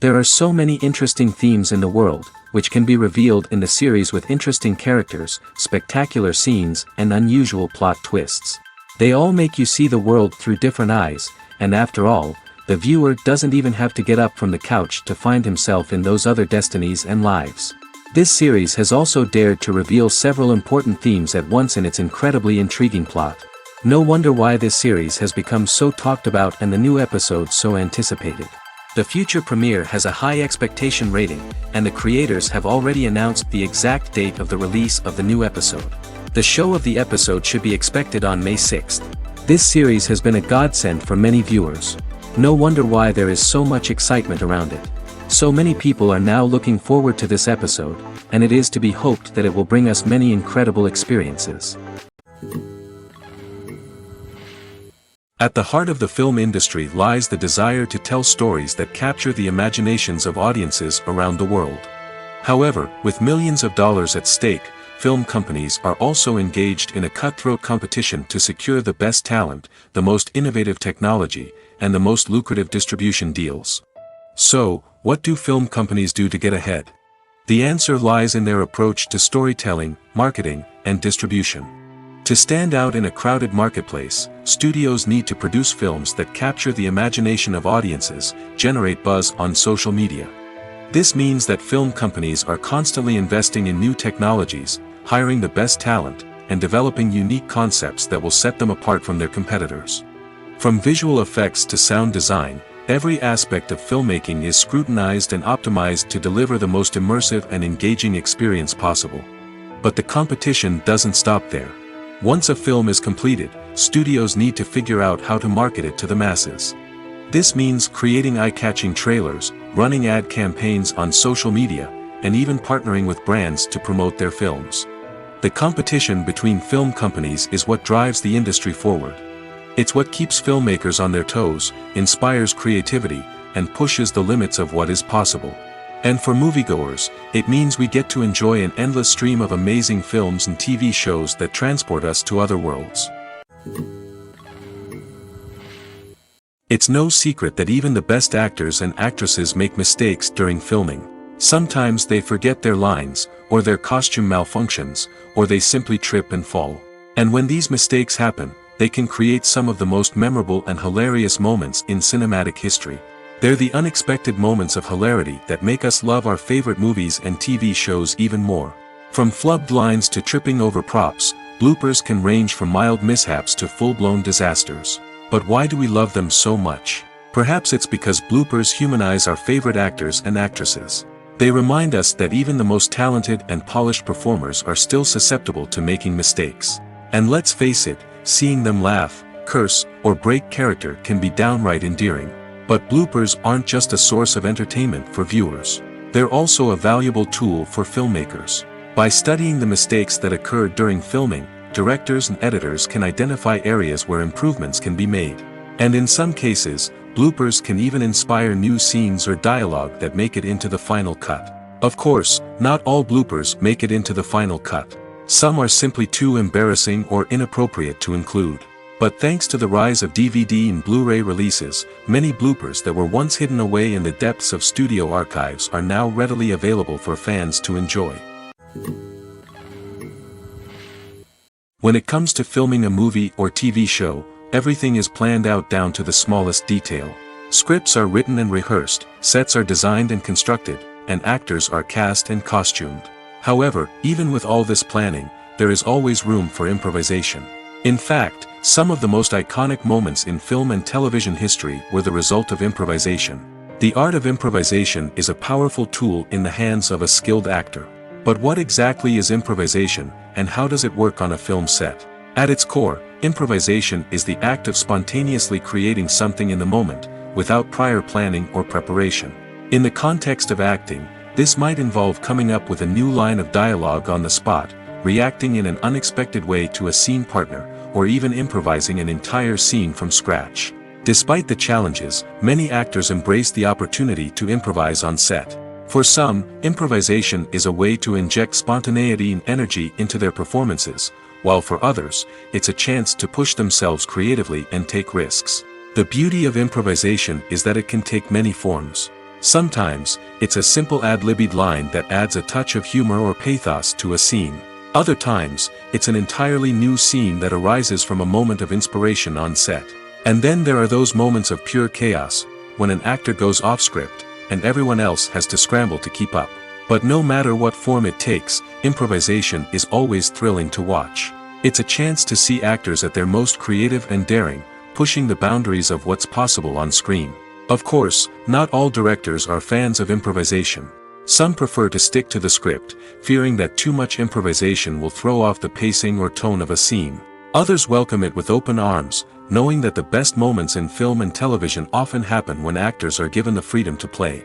There are so many interesting themes in the world, which can be revealed in the series with interesting characters, spectacular scenes, and unusual plot twists. They all make you see the world through different eyes, and after all, the viewer doesn't even have to get up from the couch to find himself in those other destinies and lives. This series has also dared to reveal several important themes at once in its incredibly intriguing plot. No wonder why this series has become so talked about and the new episodes so anticipated. The future premiere has a high expectation rating, and the creators have already announced the exact date of the release of the new episode. The show of the episode should be expected on May 6th. This series has been a godsend for many viewers. No wonder why there is so much excitement around it. So many people are now looking forward to this episode, and it is to be hoped that it will bring us many incredible experiences. At the heart of the film industry lies the desire to tell stories that capture the imaginations of audiences around the world. However, with millions of dollars at stake, film companies are also engaged in a cutthroat competition to secure the best talent, the most innovative technology, and the most lucrative distribution deals. So, what do film companies do to get ahead? The answer lies in their approach to storytelling, marketing, and distribution. To stand out in a crowded marketplace, studios need to produce films that capture the imagination of audiences, generate buzz on social media. This means that film companies are constantly investing in new technologies, hiring the best talent, and developing unique concepts that will set them apart from their competitors. From visual effects to sound design, every aspect of filmmaking is scrutinized and optimized to deliver the most immersive and engaging experience possible. But the competition doesn't stop there. Once a film is completed, studios need to figure out how to market it to the masses. This means creating eye-catching trailers, running ad campaigns on social media, and even partnering with brands to promote their films. The competition between film companies is what drives the industry forward. It's what keeps filmmakers on their toes, inspires creativity, and pushes the limits of what is possible. And for moviegoers, it means we get to enjoy an endless stream of amazing films and TV shows that transport us to other worlds. It's no secret that even the best actors and actresses make mistakes during filming. Sometimes they forget their lines, or their costume malfunctions, or they simply trip and fall. And when these mistakes happen, they can create some of the most memorable and hilarious moments in cinematic history. They're the unexpected moments of hilarity that make us love our favorite movies and TV shows even more. From flubbed lines to tripping over props, bloopers can range from mild mishaps to full-blown disasters. But why do we love them so much? Perhaps it's because bloopers humanize our favorite actors and actresses. They remind us that even the most talented and polished performers are still susceptible to making mistakes. And let's face it, seeing them laugh, curse, or break character can be downright endearing. But bloopers aren't just a source of entertainment for viewers. They're also a valuable tool for filmmakers. By studying the mistakes that occurred during filming, directors and editors can identify areas where improvements can be made. And in some cases, bloopers can even inspire new scenes or dialogue that make it into the final cut. Of course, not all bloopers make it into the final cut. Some are simply too embarrassing or inappropriate to include. But thanks to the rise of DVD and Blu-ray releases, many bloopers that were once hidden away in the depths of studio archives are now readily available for fans to enjoy. When it comes to filming a movie or TV show, everything is planned out down to the smallest detail. Scripts are written and rehearsed, sets are designed and constructed, and actors are cast and costumed. However, even with all this planning, there is always room for improvisation. In fact, some of the most iconic moments in film and television history were the result of improvisation. The art of improvisation is a powerful tool in the hands of a skilled actor. But what exactly is improvisation, and how does it work on a film set? At its core, improvisation is the act of spontaneously creating something in the moment, without prior planning or preparation. In the context of acting, this might involve coming up with a new line of dialogue on the spot, reacting in an unexpected way to a scene partner, or even improvising an entire scene from scratch. Despite the challenges, many actors embrace the opportunity to improvise on set. For some, improvisation is a way to inject spontaneity and energy into their performances, while for others, it's a chance to push themselves creatively and take risks. The beauty of improvisation is that it can take many forms. Sometimes, it's a simple ad-libbed line that adds a touch of humor or pathos to a scene. Other times, it's an entirely new scene that arises from a moment of inspiration on set. And then there are those moments of pure chaos, when an actor goes off script, and everyone else has to scramble to keep up. But no matter what form it takes, improvisation is always thrilling to watch. It's a chance to see actors at their most creative and daring, pushing the boundaries of what's possible on screen. Of course, not all directors are fans of improvisation. Some prefer to stick to the script, fearing that too much improvisation will throw off the pacing or tone of a scene. Others welcome it with open arms, knowing that the best moments in film and television often happen when actors are given the freedom to play.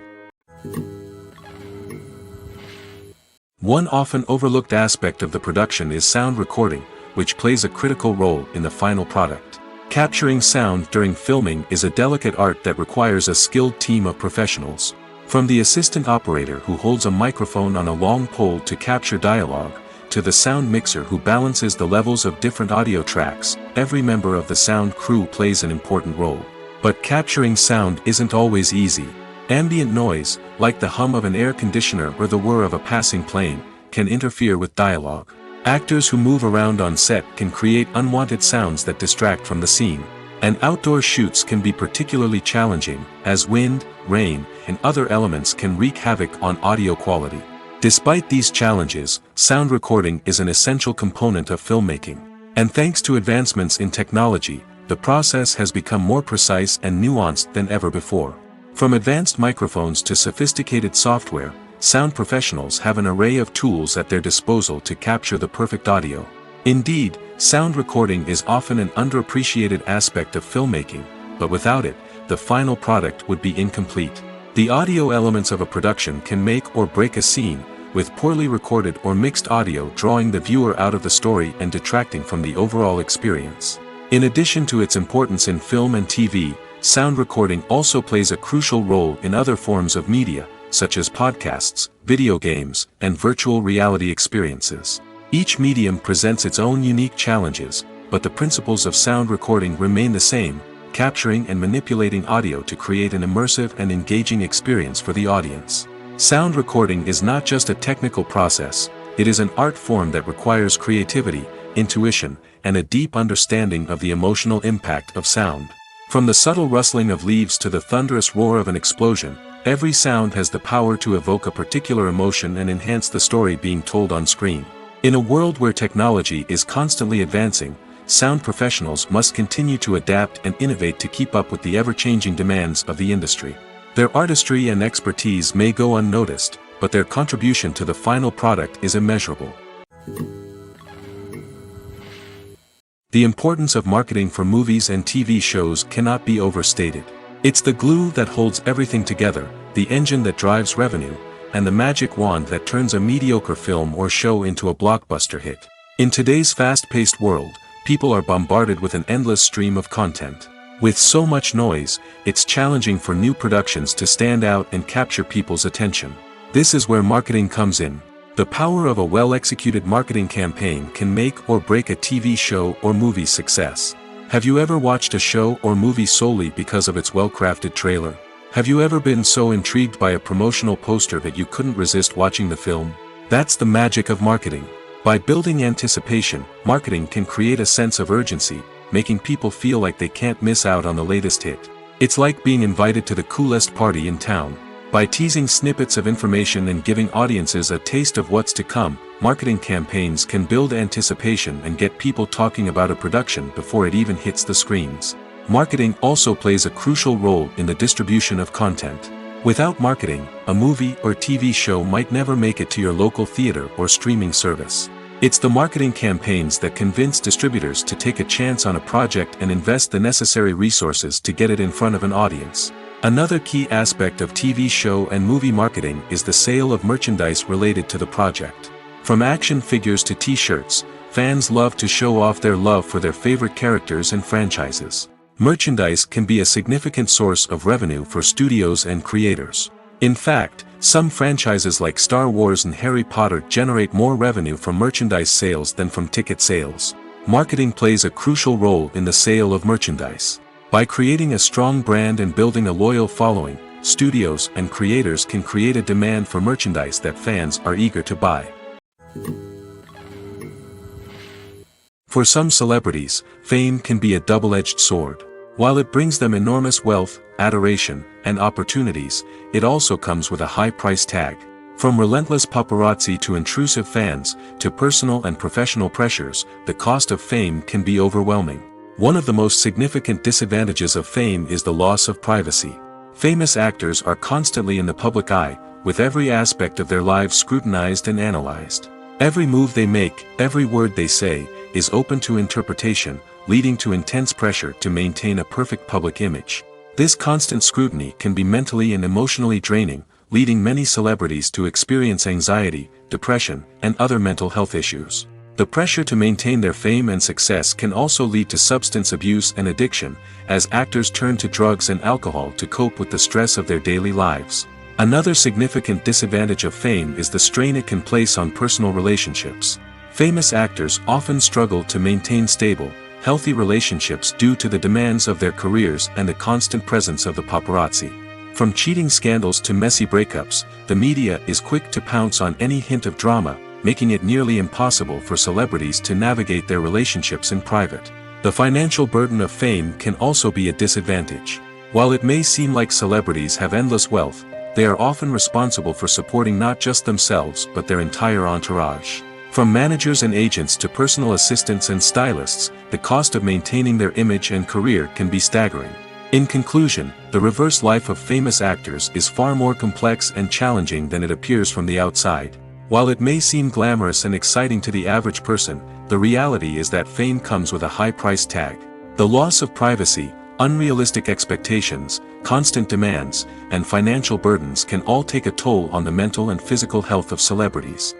One often overlooked aspect of the production is sound recording, which plays a critical role in the final product. Capturing sound during filming is a delicate art that requires a skilled team of professionals. From the assistant operator who holds a microphone on a long pole to capture dialogue, to the sound mixer who balances the levels of different audio tracks, every member of the sound crew plays an important role. But capturing sound isn't always easy. Ambient noise, like the hum of an air conditioner or the whir of a passing plane, can interfere with dialogue. Actors who move around on set can create unwanted sounds that distract from the scene. And outdoor shoots can be particularly challenging, as wind, rain, and other elements can wreak havoc on audio quality. Despite these challenges, sound recording is an essential component of filmmaking. And thanks to advancements in technology, the process has become more precise and nuanced than ever before. From advanced microphones to sophisticated software, sound professionals have an array of tools at their disposal to capture the perfect audio. Indeed, sound recording is often an underappreciated aspect of filmmaking, but without it, the final product would be incomplete. The audio elements of a production can make or break a scene, with poorly recorded or mixed audio drawing the viewer out of the story and detracting from the overall experience. In addition to its importance in film and TV, sound recording also plays a crucial role in other forms of media, such as podcasts, video games, and virtual reality experiences. Each medium presents its own unique challenges, but the principles of sound recording remain the same: capturing and manipulating audio to create an immersive and engaging experience for the audience. Sound recording is not just a technical process, it is an art form that requires creativity, intuition, and a deep understanding of the emotional impact of sound. From the subtle rustling of leaves to the thunderous roar of an explosion, every sound has the power to evoke a particular emotion and enhance the story being told on screen. In a world where technology is constantly advancing, sound professionals must continue to adapt and innovate to keep up with the ever-changing demands of the industry. Their artistry and expertise may go unnoticed, but their contribution to the final product is immeasurable. The importance of marketing for movies and TV shows cannot be overstated. It's the glue that holds everything together, the engine that drives revenue, and the magic wand that turns a mediocre film or show into a blockbuster hit. In today's fast-paced world, people are bombarded with an endless stream of content. With so much noise, it's challenging for new productions to stand out and capture people's attention. This is where marketing comes in. The power of a well-executed marketing campaign can make or break a TV show or movie's success. Have you ever watched a show or movie solely because of its well-crafted trailer? Have you ever been so intrigued by a promotional poster that you couldn't resist watching the film? That's the magic of marketing. By building anticipation, marketing can create a sense of urgency, making people feel like they can't miss out on the latest hit. It's like being invited to the coolest party in town. By teasing snippets of information and giving audiences a taste of what's to come, marketing campaigns can build anticipation and get people talking about a production before it even hits the screens. Marketing also plays a crucial role in the distribution of content. Without marketing, a movie or TV show might never make it to your local theater or streaming service. It's the marketing campaigns that convince distributors to take a chance on a project and invest the necessary resources to get it in front of an audience. Another key aspect of TV show and movie marketing is the sale of merchandise related to the project. From action figures to t-shirts, fans love to show off their love for their favorite characters and franchises. Merchandise can be a significant source of revenue for studios and creators. In fact, some franchises like Star Wars and Harry Potter generate more revenue from merchandise sales than from ticket sales. Marketing plays a crucial role in the sale of merchandise. By creating a strong brand and building a loyal following, studios and creators can create a demand for merchandise that fans are eager to buy. For some celebrities, fame can be a double-edged sword. While it brings them enormous wealth, adoration, and opportunities, it also comes with a high price tag. From relentless paparazzi to intrusive fans, to personal and professional pressures, the cost of fame can be overwhelming. One of the most significant disadvantages of fame is the loss of privacy. Famous actors are constantly in the public eye, with every aspect of their lives scrutinized and analyzed. Every move they make, every word they say, is open to interpretation, leading to intense pressure to maintain a perfect public image. This constant scrutiny can be mentally and emotionally draining, leading many celebrities to experience anxiety, depression, and other mental health issues. The pressure to maintain their fame and success can also lead to substance abuse and addiction, as actors turn to drugs and alcohol to cope with the stress of their daily lives. Another significant disadvantage of fame is the strain it can place on personal relationships. Famous actors often struggle to maintain stable, healthy relationships due to the demands of their careers and the constant presence of the paparazzi. From cheating scandals to messy breakups, the media is quick to pounce on any hint of drama, making it nearly impossible for celebrities to navigate their relationships in private. The financial burden of fame can also be a disadvantage. While it may seem like celebrities have endless wealth, they are often responsible for supporting not just themselves but their entire entourage. From managers and agents to personal assistants and stylists, the cost of maintaining their image and career can be staggering. In conclusion, the reverse life of famous actors is far more complex and challenging than it appears from the outside. While it may seem glamorous and exciting to the average person, the reality is that fame comes with a high price tag. The loss of privacy, unrealistic expectations, constant demands, and financial burdens can all take a toll on the mental and physical health of celebrities.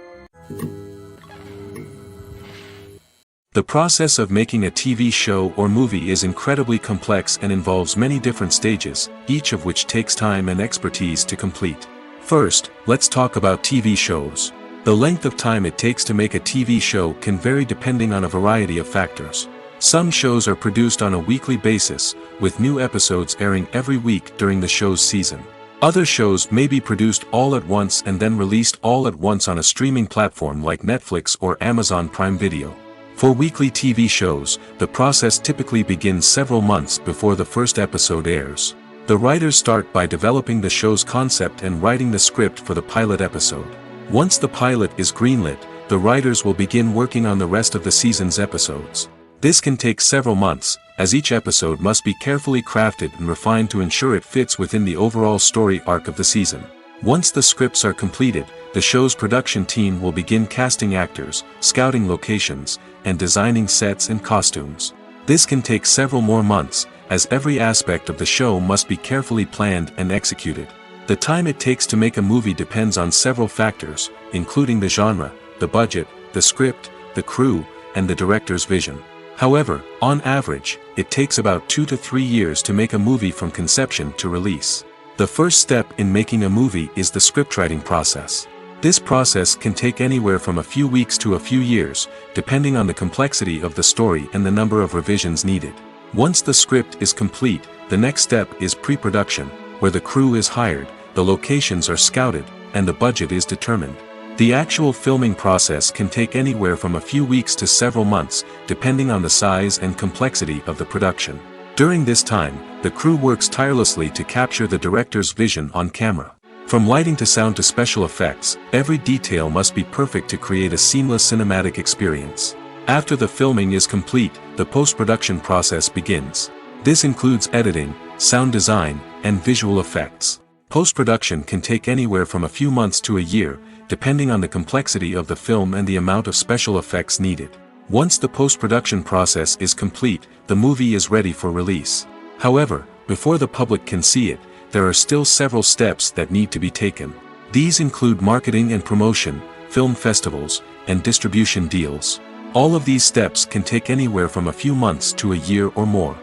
The process of making a TV show or movie is incredibly complex and involves many different stages, each of which takes time and expertise to complete. First, let's talk about TV shows. The length of time it takes to make a TV show can vary depending on a variety of factors. Some shows are produced on a weekly basis, with new episodes airing every week during the show's season. Other shows may be produced all at once and then released all at once on a streaming platform like Netflix or Amazon Prime Video. For weekly TV shows, the process typically begins several months before the first episode airs. The writers start by developing the show's concept and writing the script for the pilot episode. Once the pilot is greenlit, the writers will begin working on the rest of the season's episodes. This can take several months, as each episode must be carefully crafted and refined to ensure it fits within the overall story arc of the season. Once the scripts are completed, the show's production team will begin casting actors, scouting locations, and designing sets and costumes. This can take several more months, as every aspect of the show must be carefully planned and executed. The time it takes to make a movie depends on several factors, including the genre, the budget, the script, the crew, and the director's vision. However, on average, it takes about 2 to 3 years to make a movie from conception to release. The first step in making a movie is the scriptwriting process. This process can take anywhere from a few weeks to a few years, depending on the complexity of the story and the number of revisions needed. Once the script is complete, the next step is pre-production, where the crew is hired, the locations are scouted, and the budget is determined. The actual filming process can take anywhere from a few weeks to several months, depending on the size and complexity of the production. During this time, the crew works tirelessly to capture the director's vision on camera. From lighting to sound to special effects, every detail must be perfect to create a seamless cinematic experience. After the filming is complete, the post-production process begins. This includes editing, sound design, and visual effects. Post-production can take anywhere from a few months to a year, depending on the complexity of the film and the amount of special effects needed. Once the post-production process is complete, the movie is ready for release. However, before the public can see it, there are still several steps that need to be taken. These include marketing and promotion, film festivals, and distribution deals. All of these steps can take anywhere from a few months to a year or more.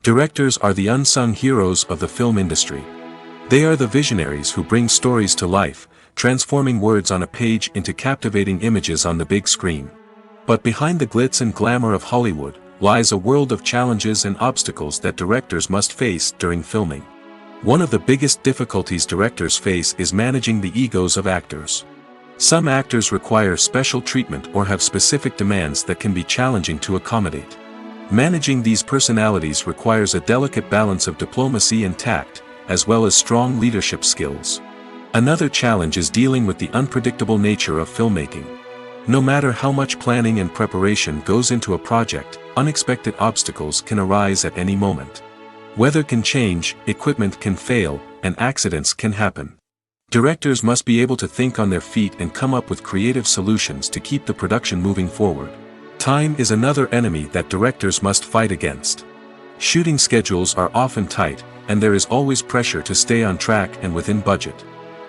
Directors are the unsung heroes of the film industry. They are the visionaries who bring stories to life, transforming words on a page into captivating images on the big screen. But behind the glitz and glamour of Hollywood, lies a world of challenges and obstacles that directors must face during filming. One of the biggest difficulties directors face is managing the egos of actors. Some actors require special treatment or have specific demands that can be challenging to accommodate. Managing these personalities requires a delicate balance of diplomacy and tact, as well as strong leadership skills. Another challenge is dealing with the unpredictable nature of filmmaking. No matter how much planning and preparation goes into a project, unexpected obstacles can arise at any moment. Weather can change, equipment can fail, and accidents can happen. Directors must be able to think on their feet and come up with creative solutions to keep the production moving forward. Time is another enemy that directors must fight against. Shooting schedules are often tight, and there is always pressure to stay on track and within budget.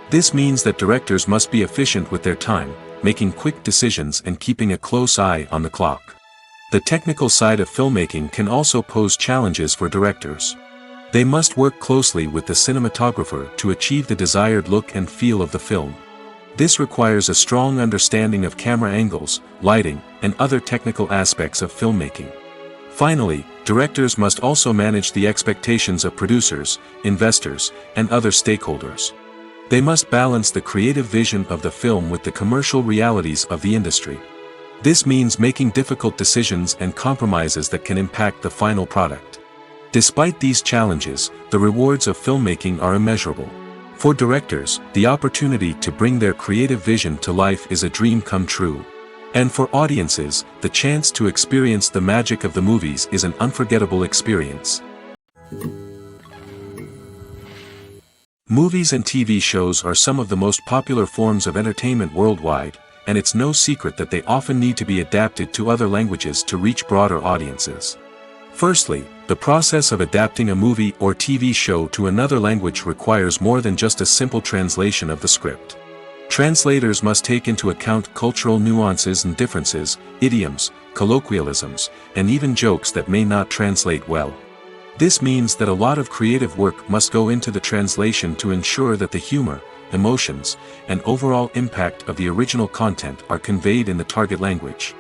This means that directors must be efficient with their time, making quick decisions and keeping a close eye on the clock. The technical side of filmmaking can also pose challenges for directors. They must work closely with the cinematographer to achieve the desired look and feel of the film. This requires a strong understanding of camera angles, lighting, and other technical aspects of filmmaking. Finally, directors must also manage the expectations of producers, investors, and other stakeholders. They must balance the creative vision of the film with the commercial realities of the industry. This means making difficult decisions and compromises that can impact the final product. Despite these challenges, the rewards of filmmaking are immeasurable. For directors, the opportunity to bring their creative vision to life is a dream come true. And for audiences, the chance to experience the magic of the movies is an unforgettable experience. Movies and TV shows are some of the most popular forms of entertainment worldwide, and it's no secret that they often need to be adapted to other languages to reach broader audiences. Firstly, the process of adapting a movie or TV show to another language requires more than just a simple translation of the script. Translators must take into account cultural nuances and differences, idioms, colloquialisms, and even jokes that may not translate well. This means that a lot of creative work must go into the translation to ensure that the humor, emotions, and overall impact of the original content are conveyed in the target language.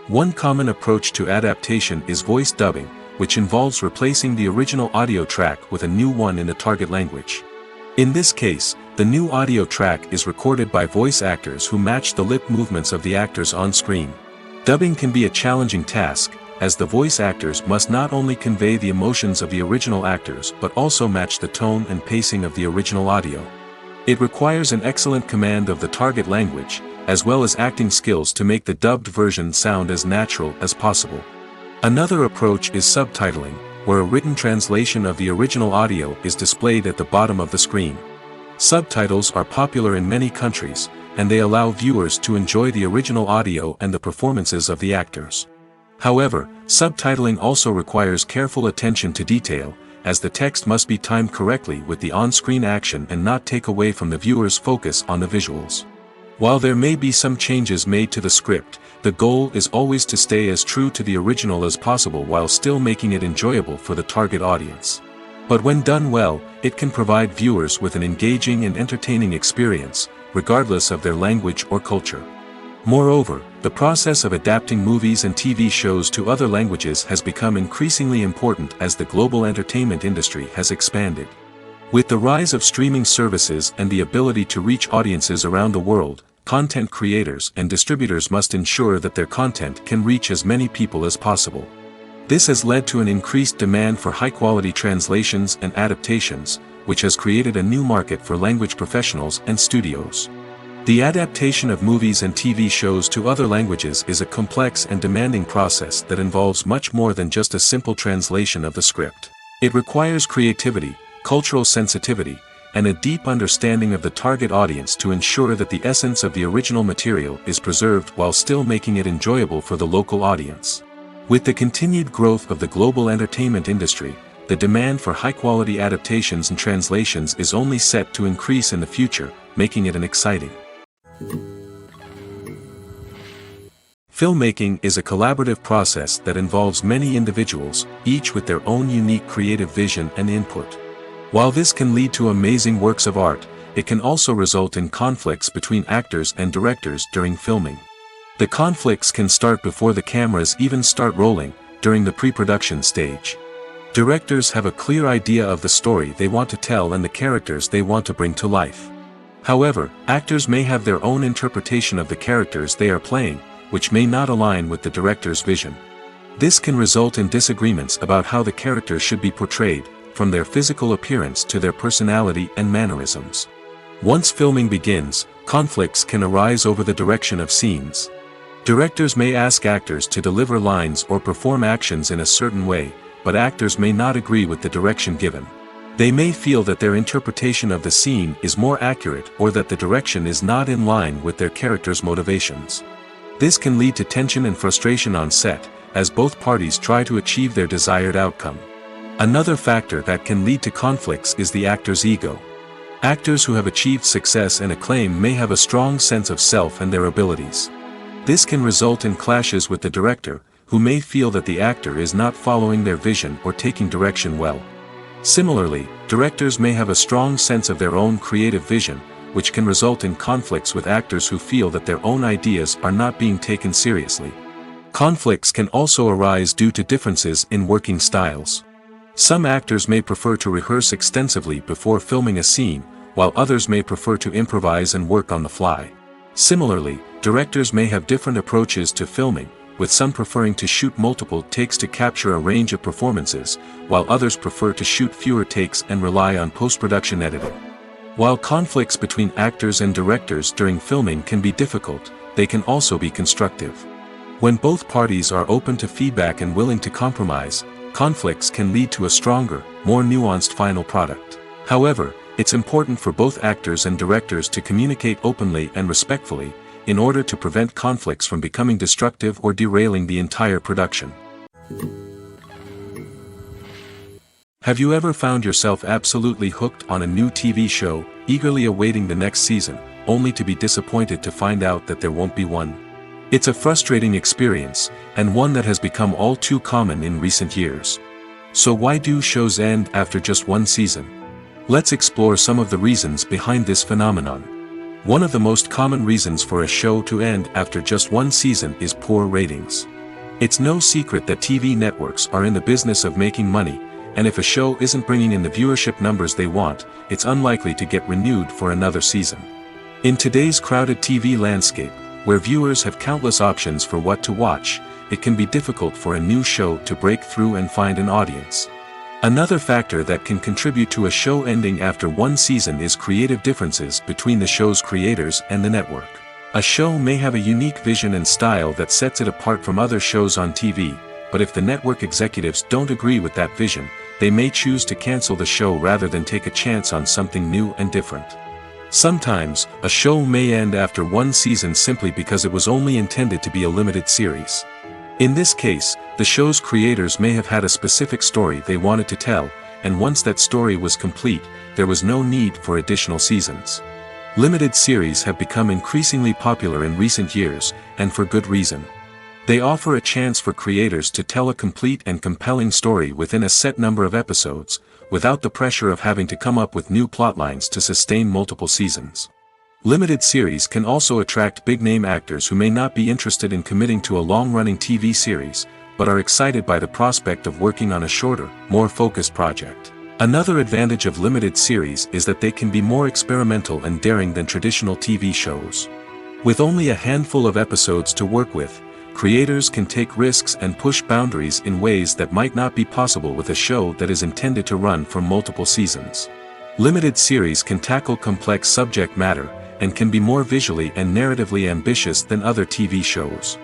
One common approach to adaptation is voice dubbing, which involves replacing the original audio track with a new one in the target language. In this case, the new audio track is recorded by voice actors who match the lip movements of the actors on screen. Dubbing can be a challenging task, as the voice actors must not only convey the emotions of the original actors but also match the tone and pacing of the original audio. It requires an excellent command of the target language, as well as acting skills to make the dubbed version sound as natural as possible. Another approach is subtitling, where a written translation of the original audio is displayed at the bottom of the screen. Subtitles are popular in many countries, and they allow viewers to enjoy the original audio and the performances of the actors. However, subtitling also requires careful attention to detail, as the text must be timed correctly with the on-screen action and not take away from the viewer's focus on the visuals. While there may be some changes made to the script, the goal is always to stay as true to the original as possible while still making it enjoyable for the target audience. But when done well, it can provide viewers with an engaging and entertaining experience, regardless of their language or culture. Moreover, the process of adapting movies and TV shows to other languages has become increasingly important as the global entertainment industry has expanded. With the rise of streaming services and the ability to reach audiences around the world, content creators and distributors must ensure that their content can reach as many people as possible. This has led to an increased demand for high-quality translations and adaptations, which has created a new market for language professionals and studios. The adaptation of movies and TV shows to other languages is a complex and demanding process that involves much more than just a simple translation of the script. It requires creativity, cultural sensitivity, and a deep understanding of the target audience to ensure that the essence of the original material is preserved while still making it enjoyable for the local audience. With the continued growth of the global entertainment industry, the demand for high-quality adaptations and translations is only set to increase in the future, making it an exciting. Filmmaking is a collaborative process that involves many individuals, each with their own unique creative vision and input. While this can lead to amazing works of art, it can also result in conflicts between actors and directors during filming. The conflicts can start before the cameras even start rolling, during the pre-production stage. Directors have a clear idea of the story they want to tell and the characters they want to bring to life. However, actors may have their own interpretation of the characters they are playing, which may not align with the director's vision. This can result in disagreements about how the characters should be portrayed, from their physical appearance to their personality and mannerisms. Once filming begins, conflicts can arise over the direction of scenes. Directors may ask actors to deliver lines or perform actions in a certain way, but actors may not agree with the direction given. They may feel that their interpretation of the scene is more accurate or that the direction is not in line with their character's motivations. This can lead to tension and frustration on set, as both parties try to achieve their desired outcome. Another factor that can lead to conflicts is the actor's ego. Actors who have achieved success and acclaim may have a strong sense of self and their abilities. This can result in clashes with the director, who may feel that the actor is not following their vision or taking direction well. Similarly, directors may have a strong sense of their own creative vision, which can result in conflicts with actors who feel that their own ideas are not being taken seriously. Conflicts can also arise due to differences in working styles. Some actors may prefer to rehearse extensively before filming a scene, while others may prefer to improvise and work on the fly. Similarly, directors may have different approaches to filming, with some preferring to shoot multiple takes to capture a range of performances, while others prefer to shoot fewer takes and rely on post-production editing. While conflicts between actors and directors during filming can be difficult, they can also be constructive. When both parties are open to feedback and willing to compromise, conflicts can lead to a stronger, more nuanced final product. However, it's important for both actors and directors to communicate openly and respectfully, in order to prevent conflicts from becoming destructive or derailing the entire production. Have you ever found yourself absolutely hooked on a new TV show, eagerly awaiting the next season, only to be disappointed to find out that there won't be one? It's a frustrating experience, and one that has become all too common in recent years. So why do shows end after just one season? Let's explore some of the reasons behind this phenomenon. One of the most common reasons for a show to end after just one season is poor ratings. It's no secret that TV networks are in the business of making money, and if a show isn't bringing in the viewership numbers they want, it's unlikely to get renewed for another season. In today's crowded TV landscape, where viewers have countless options for what to watch, it can be difficult for a new show to break through and find an audience. Another factor that can contribute to a show ending after one season is creative differences between the show's creators and the network. A show may have a unique vision and style that sets it apart from other shows on TV, but if the network executives don't agree with that vision, they may choose to cancel the show rather than take a chance on something new and different. Sometimes, a show may end after one season simply because it was only intended to be a limited series. In this case, the show's creators may have had a specific story they wanted to tell, and once that story was complete, there was no need for additional seasons. Limited series have become increasingly popular in recent years, and for good reason. They offer a chance for creators to tell a complete and compelling story within a set number of episodes, without the pressure of having to come up with new plotlines to sustain multiple seasons. Limited series can also attract big-name actors who may not be interested in committing to a long-running TV series, but are excited by the prospect of working on a shorter, more focused project. Another advantage of limited series is that they can be more experimental and daring than traditional TV shows. With only a handful of episodes to work with, creators can take risks and push boundaries in ways that might not be possible with a show that is intended to run for multiple seasons. Limited series can tackle complex subject matter, and can be more visually and narratively ambitious than other TV shows.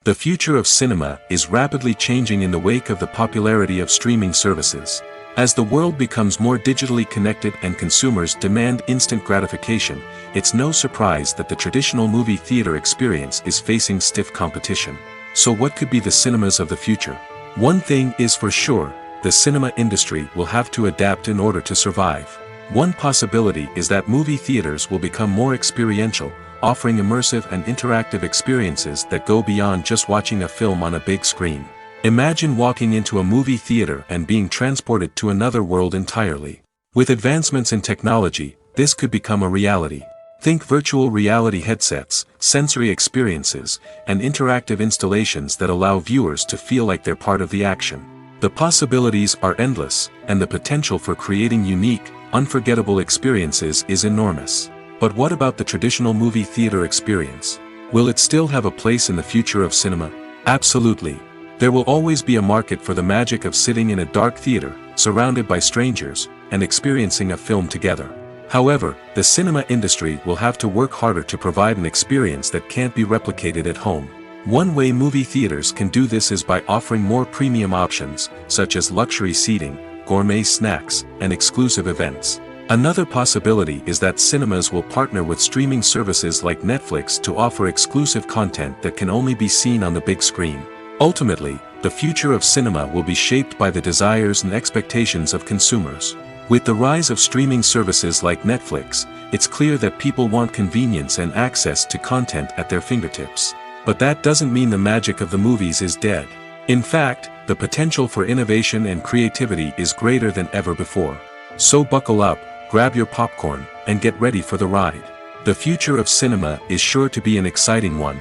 The future of cinema is rapidly changing in the wake of the popularity of streaming services. As the world becomes more digitally connected and consumers demand instant gratification, it's no surprise that the traditional movie theater experience is facing stiff competition. So what could be the cinemas of the future? One thing is for sure, the cinema industry will have to adapt in order to survive. One possibility is that movie theaters will become more experiential, offering immersive and interactive experiences that go beyond just watching a film on a big screen. Imagine walking into a movie theater and being transported to another world entirely. With advancements in technology, this could become a reality. Think virtual reality headsets, sensory experiences, and interactive installations that allow viewers to feel like they're part of the action. The possibilities are endless, and the potential for creating unique, unforgettable experiences is enormous. But what about the traditional movie theater experience? Will it still have a place in the future of cinema? Absolutely. There will always be a market for the magic of sitting in a dark theater, surrounded by strangers, and experiencing a film together. However, the cinema industry will have to work harder to provide an experience that can't be replicated at home. One way movie theaters can do this is by offering more premium options, such as luxury seating, gourmet snacks, and exclusive events. Another possibility is that cinemas will partner with streaming services like Netflix to offer exclusive content that can only be seen on the big screen. Ultimately, the future of cinema will be shaped by the desires and expectations of consumers. With the rise of streaming services like Netflix, it's clear that people want convenience and access to content at their fingertips. But that doesn't mean the magic of the movies is dead. In fact, the potential for innovation and creativity is greater than ever before. So buckle up, grab your popcorn, and get ready for the ride. The future of cinema is sure to be an exciting one.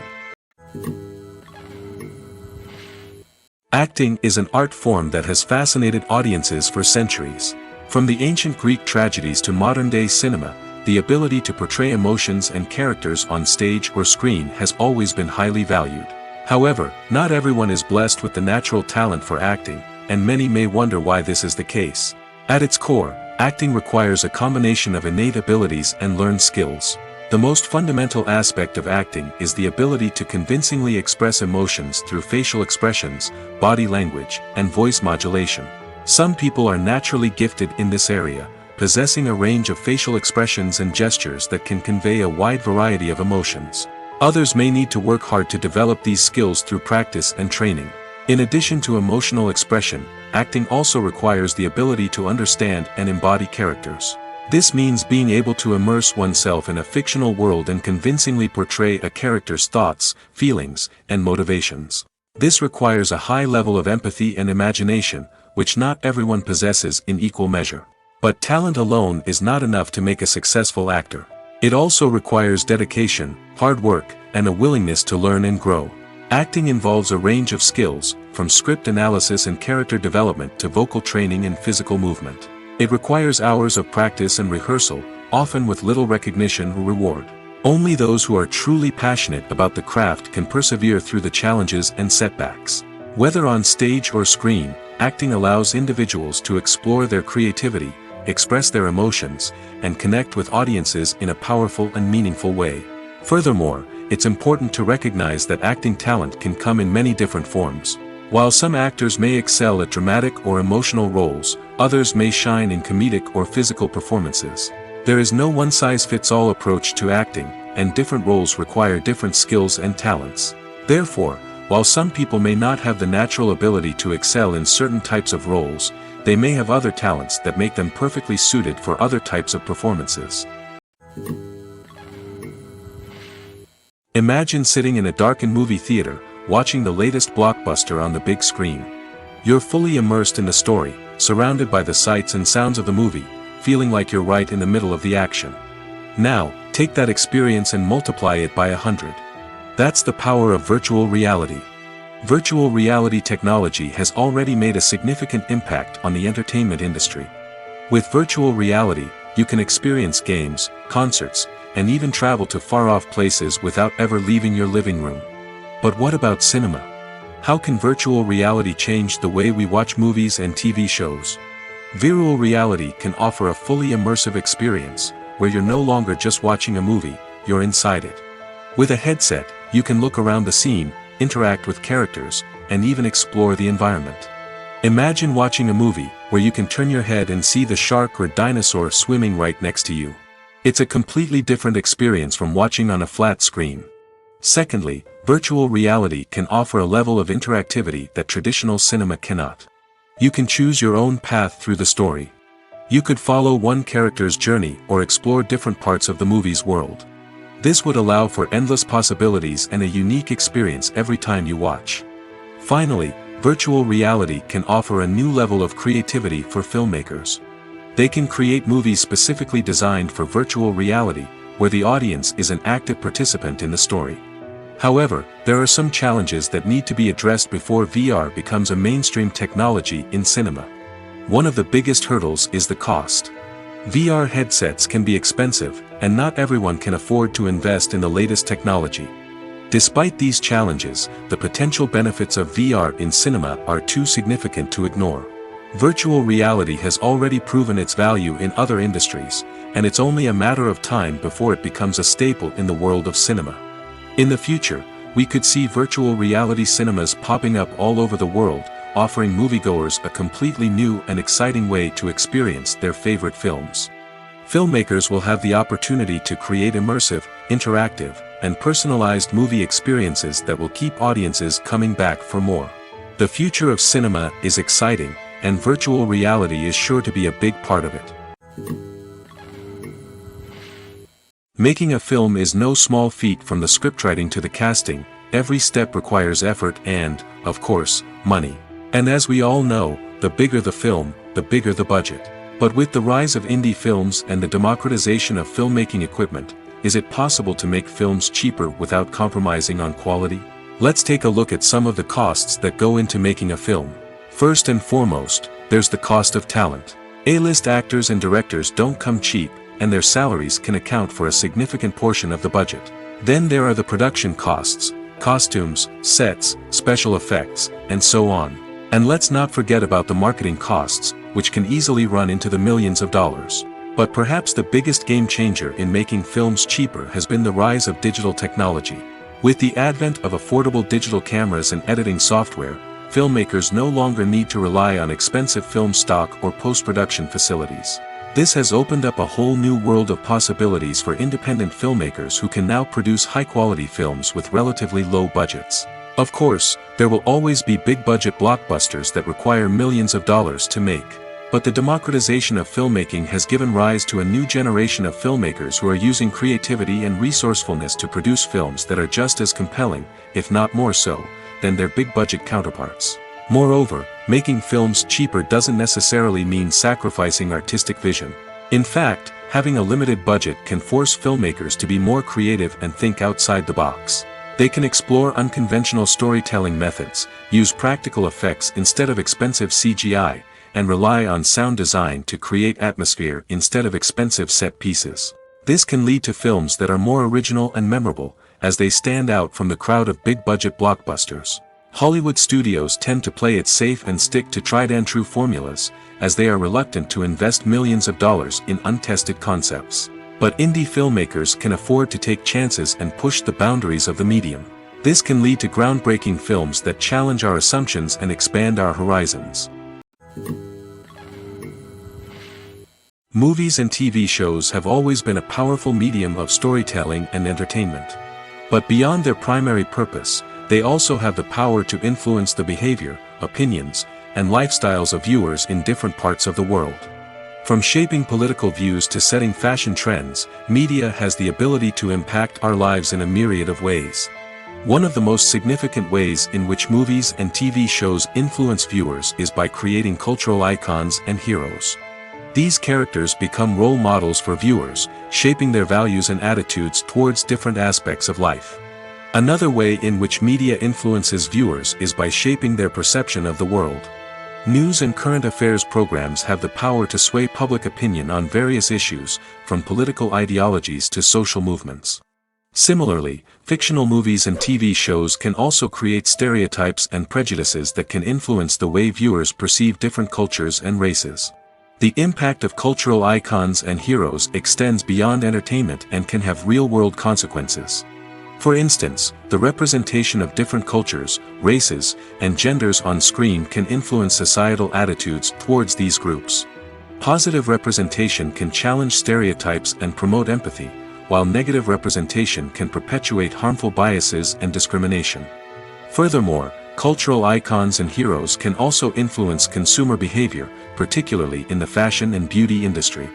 Acting is an art form that has fascinated audiences for centuries. From the ancient Greek tragedies to modern-day cinema, the ability to portray emotions and characters on stage or screen has always been highly valued. However, not everyone is blessed with the natural talent for acting, and many may wonder why this is the case. At its core, acting requires a combination of innate abilities and learned skills. The most fundamental aspect of acting is the ability to convincingly express emotions through facial expressions, body language, and voice modulation. Some people are naturally gifted in this area, possessing a range of facial expressions and gestures that can convey a wide variety of emotions. Others may need to work hard to develop these skills through practice and training. In addition to emotional expression, acting also requires the ability to understand and embody characters. This means being able to immerse oneself in a fictional world and convincingly portray a character's thoughts, feelings, and motivations. This requires a high level of empathy and imagination, which not everyone possesses in equal measure. But talent alone is not enough to make a successful actor. It also requires dedication, hard work, and a willingness to learn and grow. Acting involves a range of skills, from script analysis and character development to vocal training and physical movement. It requires hours of practice and rehearsal, often with little recognition or reward. Only those who are truly passionate about the craft can persevere through the challenges and setbacks. Whether on stage or screen, acting allows individuals to explore their creativity, express their emotions, and connect with audiences in a powerful and meaningful way. Furthermore, it's important to recognize that acting talent can come in many different forms. While some actors may excel at dramatic or emotional roles, others may shine in comedic or physical performances. There is no one-size-fits-all approach to acting, and different roles require different skills and talents. Therefore, while some people may not have the natural ability to excel in certain types of roles, they may have other talents that make them perfectly suited for other types of performances. Imagine sitting in a darkened movie theater, watching the latest blockbuster on the big screen. You're fully immersed in the story, surrounded by the sights and sounds of the movie, feeling like you're right in the middle of the action. Now, take that experience and multiply it by 100. That's the power of virtual reality. Virtual reality technology has already made a significant impact on the entertainment industry. With virtual reality, you can experience games, concerts, and even travel to far-off places without ever leaving your living room. But what about cinema? How can virtual reality change the way we watch movies and TV shows? Virtual reality can offer a fully immersive experience, where you're no longer just watching a movie, you're inside it. With a headset, you can look around the scene, interact with characters, and even explore the environment. Imagine watching a movie where you can turn your head and see the shark or dinosaur swimming right next to you. It's a completely different experience from watching on a flat screen. Secondly, virtual reality can offer a level of interactivity that traditional cinema cannot. You can choose your own path through the story. You could follow one character's journey or explore different parts of the movie's world. This would allow for endless possibilities and a unique experience every time you watch. Finally, virtual reality can offer a new level of creativity for filmmakers. They can create movies specifically designed for virtual reality, where the audience is an active participant in the story. However, there are some challenges that need to be addressed before VR becomes a mainstream technology in cinema. One of the biggest hurdles is the cost. VR headsets can be expensive, and not everyone can afford to invest in the latest technology. Despite these challenges, the potential benefits of VR in cinema are too significant to ignore. Virtual reality has already proven its value in other industries, and it's only a matter of time before it becomes a staple in the world of cinema. In the future, we could see virtual reality cinemas popping up all over the world, offering moviegoers a completely new and exciting way to experience their favorite films. Filmmakers will have the opportunity to create immersive, interactive, and personalized movie experiences that will keep audiences coming back for more. The future of cinema is exciting, and virtual reality is sure to be a big part of it. Making a film is no small feat. From the scriptwriting to the casting, every step requires effort and, of course, money. And as we all know, the bigger the film, the bigger the budget. But with the rise of indie films and the democratization of filmmaking equipment, is it possible to make films cheaper without compromising on quality? Let's take a look at some of the costs that go into making a film. First and foremost, there's the cost of talent. A-list actors and directors don't come cheap, and their salaries can account for a significant portion of the budget. Then there are the production costs, costumes, sets, special effects, and so on. And let's not forget about the marketing costs, which can easily run into the millions of dollars. But perhaps the biggest game changer in making films cheaper has been the rise of digital technology. With the advent of affordable digital cameras and editing software, filmmakers no longer need to rely on expensive film stock or post-production facilities. This has opened up a whole new world of possibilities for independent filmmakers who can now produce high-quality films with relatively low budgets. Of course, there will always be big-budget blockbusters that require millions of dollars to make. But the democratization of filmmaking has given rise to a new generation of filmmakers who are using creativity and resourcefulness to produce films that are just as compelling, if not more so, than their big-budget counterparts. Moreover, making films cheaper doesn't necessarily mean sacrificing artistic vision. In fact, having a limited budget can force filmmakers to be more creative and think outside the box. They can explore unconventional storytelling methods, use practical effects instead of expensive CGI, and rely on sound design to create atmosphere instead of expensive set pieces. This can lead to films that are more original and memorable, as they stand out from the crowd of big-budget blockbusters. Hollywood studios tend to play it safe and stick to tried-and-true formulas, as they are reluctant to invest millions of dollars in untested concepts. But indie filmmakers can afford to take chances and push the boundaries of the medium. This can lead to groundbreaking films that challenge our assumptions and expand our horizons. Movies and TV shows have always been a powerful medium of storytelling and entertainment. But beyond their primary purpose, they also have the power to influence the behavior, opinions, and lifestyles of viewers in different parts of the world. From shaping political views to setting fashion trends, media has the ability to impact our lives in a myriad of ways. One of the most significant ways in which movies and TV shows influence viewers is by creating cultural icons and heroes. These characters become role models for viewers, shaping their values and attitudes towards different aspects of life. Another way in which media influences viewers is by shaping their perception of the world. News and current affairs programs have the power to sway public opinion on various issues, from political ideologies to social movements. Similarly, fictional movies and TV shows can also create stereotypes and prejudices that can influence the way viewers perceive different cultures and races. The impact of cultural icons and heroes extends beyond entertainment and can have real-world consequences. For instance, the representation of different cultures, races, and genders on screen can influence societal attitudes towards these groups. Positive representation can challenge stereotypes and promote empathy, while negative representation can perpetuate harmful biases and discrimination. Furthermore, cultural icons and heroes can also influence consumer behavior, particularly in the fashion and beauty industry.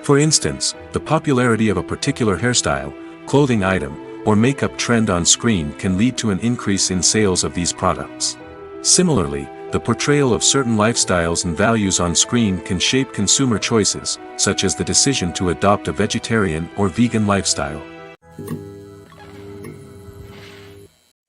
For instance, the popularity of a particular hairstyle, clothing item, or makeup trend on screen can lead to an increase in sales of these products. Similarly, the portrayal of certain lifestyles and values on screen can shape consumer choices, such as the decision to adopt a vegetarian or vegan lifestyle.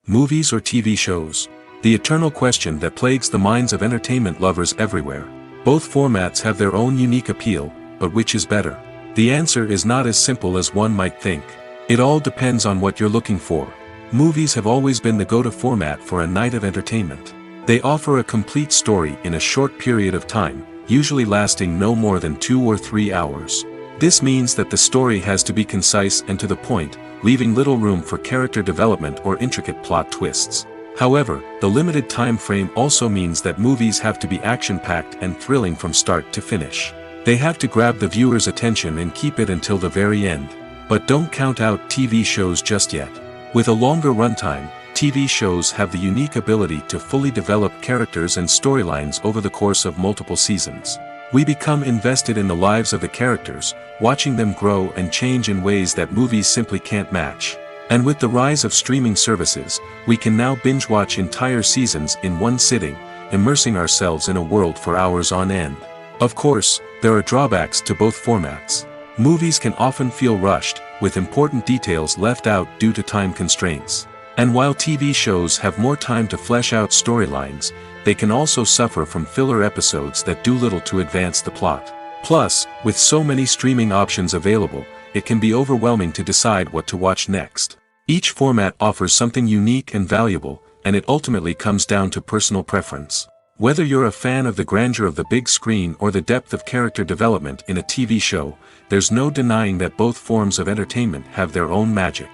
Movies or TV shows? The eternal question that plagues the minds of entertainment lovers everywhere. Both formats have their own unique appeal, but which is better? The answer is not as simple as one might think. It all depends on what you're looking for. Movies have always been the go-to format for a night of entertainment. They offer a complete story in a short period of time, usually lasting no more than 2 or 3 hours. This means that the story has to be concise and to the point, leaving little room for character development or intricate plot twists. However, the limited time frame also means that movies have to be action-packed and thrilling from start to finish. They have to grab the viewer's attention and keep it until the very end. But don't count out TV shows just yet. With a longer runtime, TV shows have the unique ability to fully develop characters and storylines over the course of multiple seasons. We become invested in the lives of the characters, watching them grow and change in ways that movies simply can't match. And with the rise of streaming services, we can now binge-watch entire seasons in one sitting, immersing ourselves in a world for hours on end. Of course, there are drawbacks to both formats. Movies can often feel rushed, with important details left out due to time constraints. And while TV shows have more time to flesh out storylines, they can also suffer from filler episodes that do little to advance the plot. Plus, with so many streaming options available, it can be overwhelming to decide what to watch next. Each format offers something unique and valuable, and it ultimately comes down to personal preference. Whether you're a fan of the grandeur of the big screen or the depth of character development in a TV show, there's no denying that both forms of entertainment have their own magic.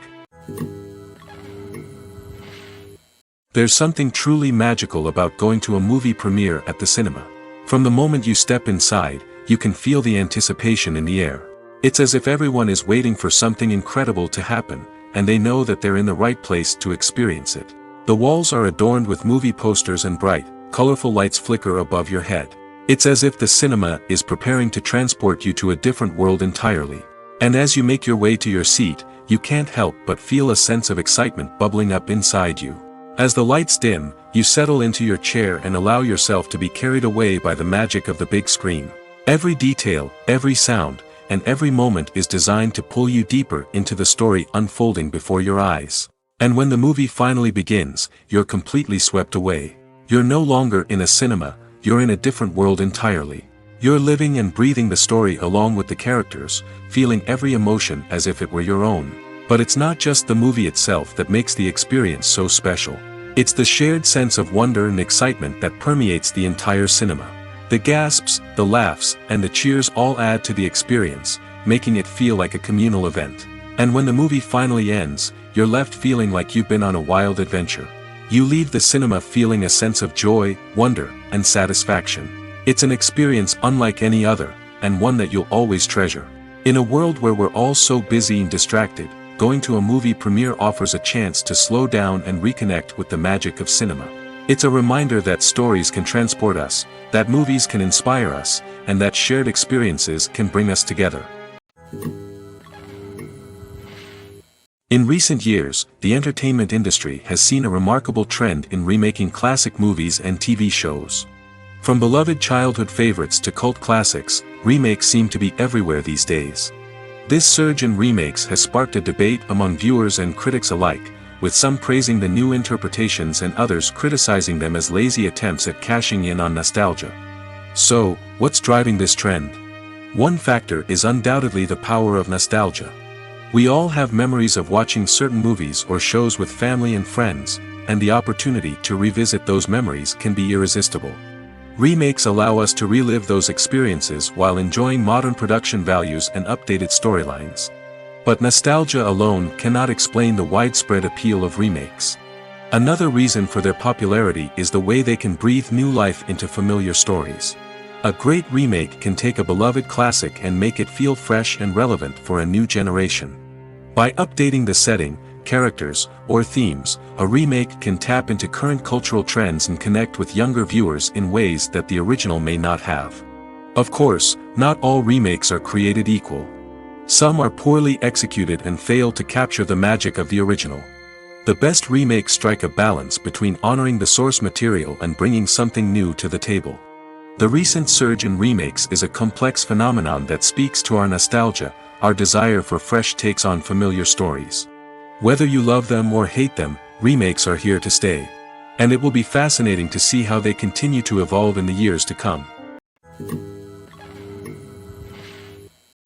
There's something truly magical about going to a movie premiere at the cinema. From the moment you step inside, you can feel the anticipation in the air. It's as if everyone is waiting for something incredible to happen, and they know that they're in the right place to experience it. The walls are adorned with movie posters and bright, colorful lights flicker above your head. It's as if the cinema is preparing to transport you to a different world entirely. And as you make your way to your seat, you can't help but feel a sense of excitement bubbling up inside you. As the lights dim, you settle into your chair and allow yourself to be carried away by the magic of the big screen. Every detail, every sound, and every moment is designed to pull you deeper into the story unfolding before your eyes. And when the movie finally begins, you're completely swept away. You're no longer in a cinema, you're in a different world entirely. You're living and breathing the story along with the characters, feeling every emotion as if it were your own. But it's not just the movie itself that makes the experience so special. It's the shared sense of wonder and excitement that permeates the entire cinema. The gasps, the laughs, and the cheers all add to the experience, making it feel like a communal event. And when the movie finally ends, you're left feeling like you've been on a wild adventure. You leave the cinema feeling a sense of joy, wonder, and satisfaction. It's an experience unlike any other, and one that you'll always treasure. In a world where we're all so busy and distracted, going to a movie premiere offers a chance to slow down and reconnect with the magic of cinema. It's a reminder that stories can transport us, that movies can inspire us, and that shared experiences can bring us together. In recent years, the entertainment industry has seen a remarkable trend in remaking classic movies and TV shows. From beloved childhood favorites to cult classics, remakes seem to be everywhere these days. This surge in remakes has sparked a debate among viewers and critics alike, with some praising the new interpretations and others criticizing them as lazy attempts at cashing in on nostalgia. So, what's driving this trend? One factor is undoubtedly the power of nostalgia. We all have memories of watching certain movies or shows with family and friends, and the opportunity to revisit those memories can be irresistible. Remakes allow us to relive those experiences while enjoying modern production values and updated storylines. But nostalgia alone cannot explain the widespread appeal of remakes. Another reason for their popularity is the way they can breathe new life into familiar stories. A great remake can take a beloved classic and make it feel fresh and relevant for a new generation. By updating the setting, characters, or themes, a remake can tap into current cultural trends and connect with younger viewers in ways that the original may not have. Of course, not all remakes are created equal. Some are poorly executed and fail to capture the magic of the original. The best remakes strike a balance between honoring the source material and bringing something new to the table. The recent surge in remakes is a complex phenomenon that speaks to our nostalgia, our desire for fresh takes on familiar stories. Whether you love them or hate them, remakes are here to stay. And it will be fascinating to see how they continue to evolve in the years to come.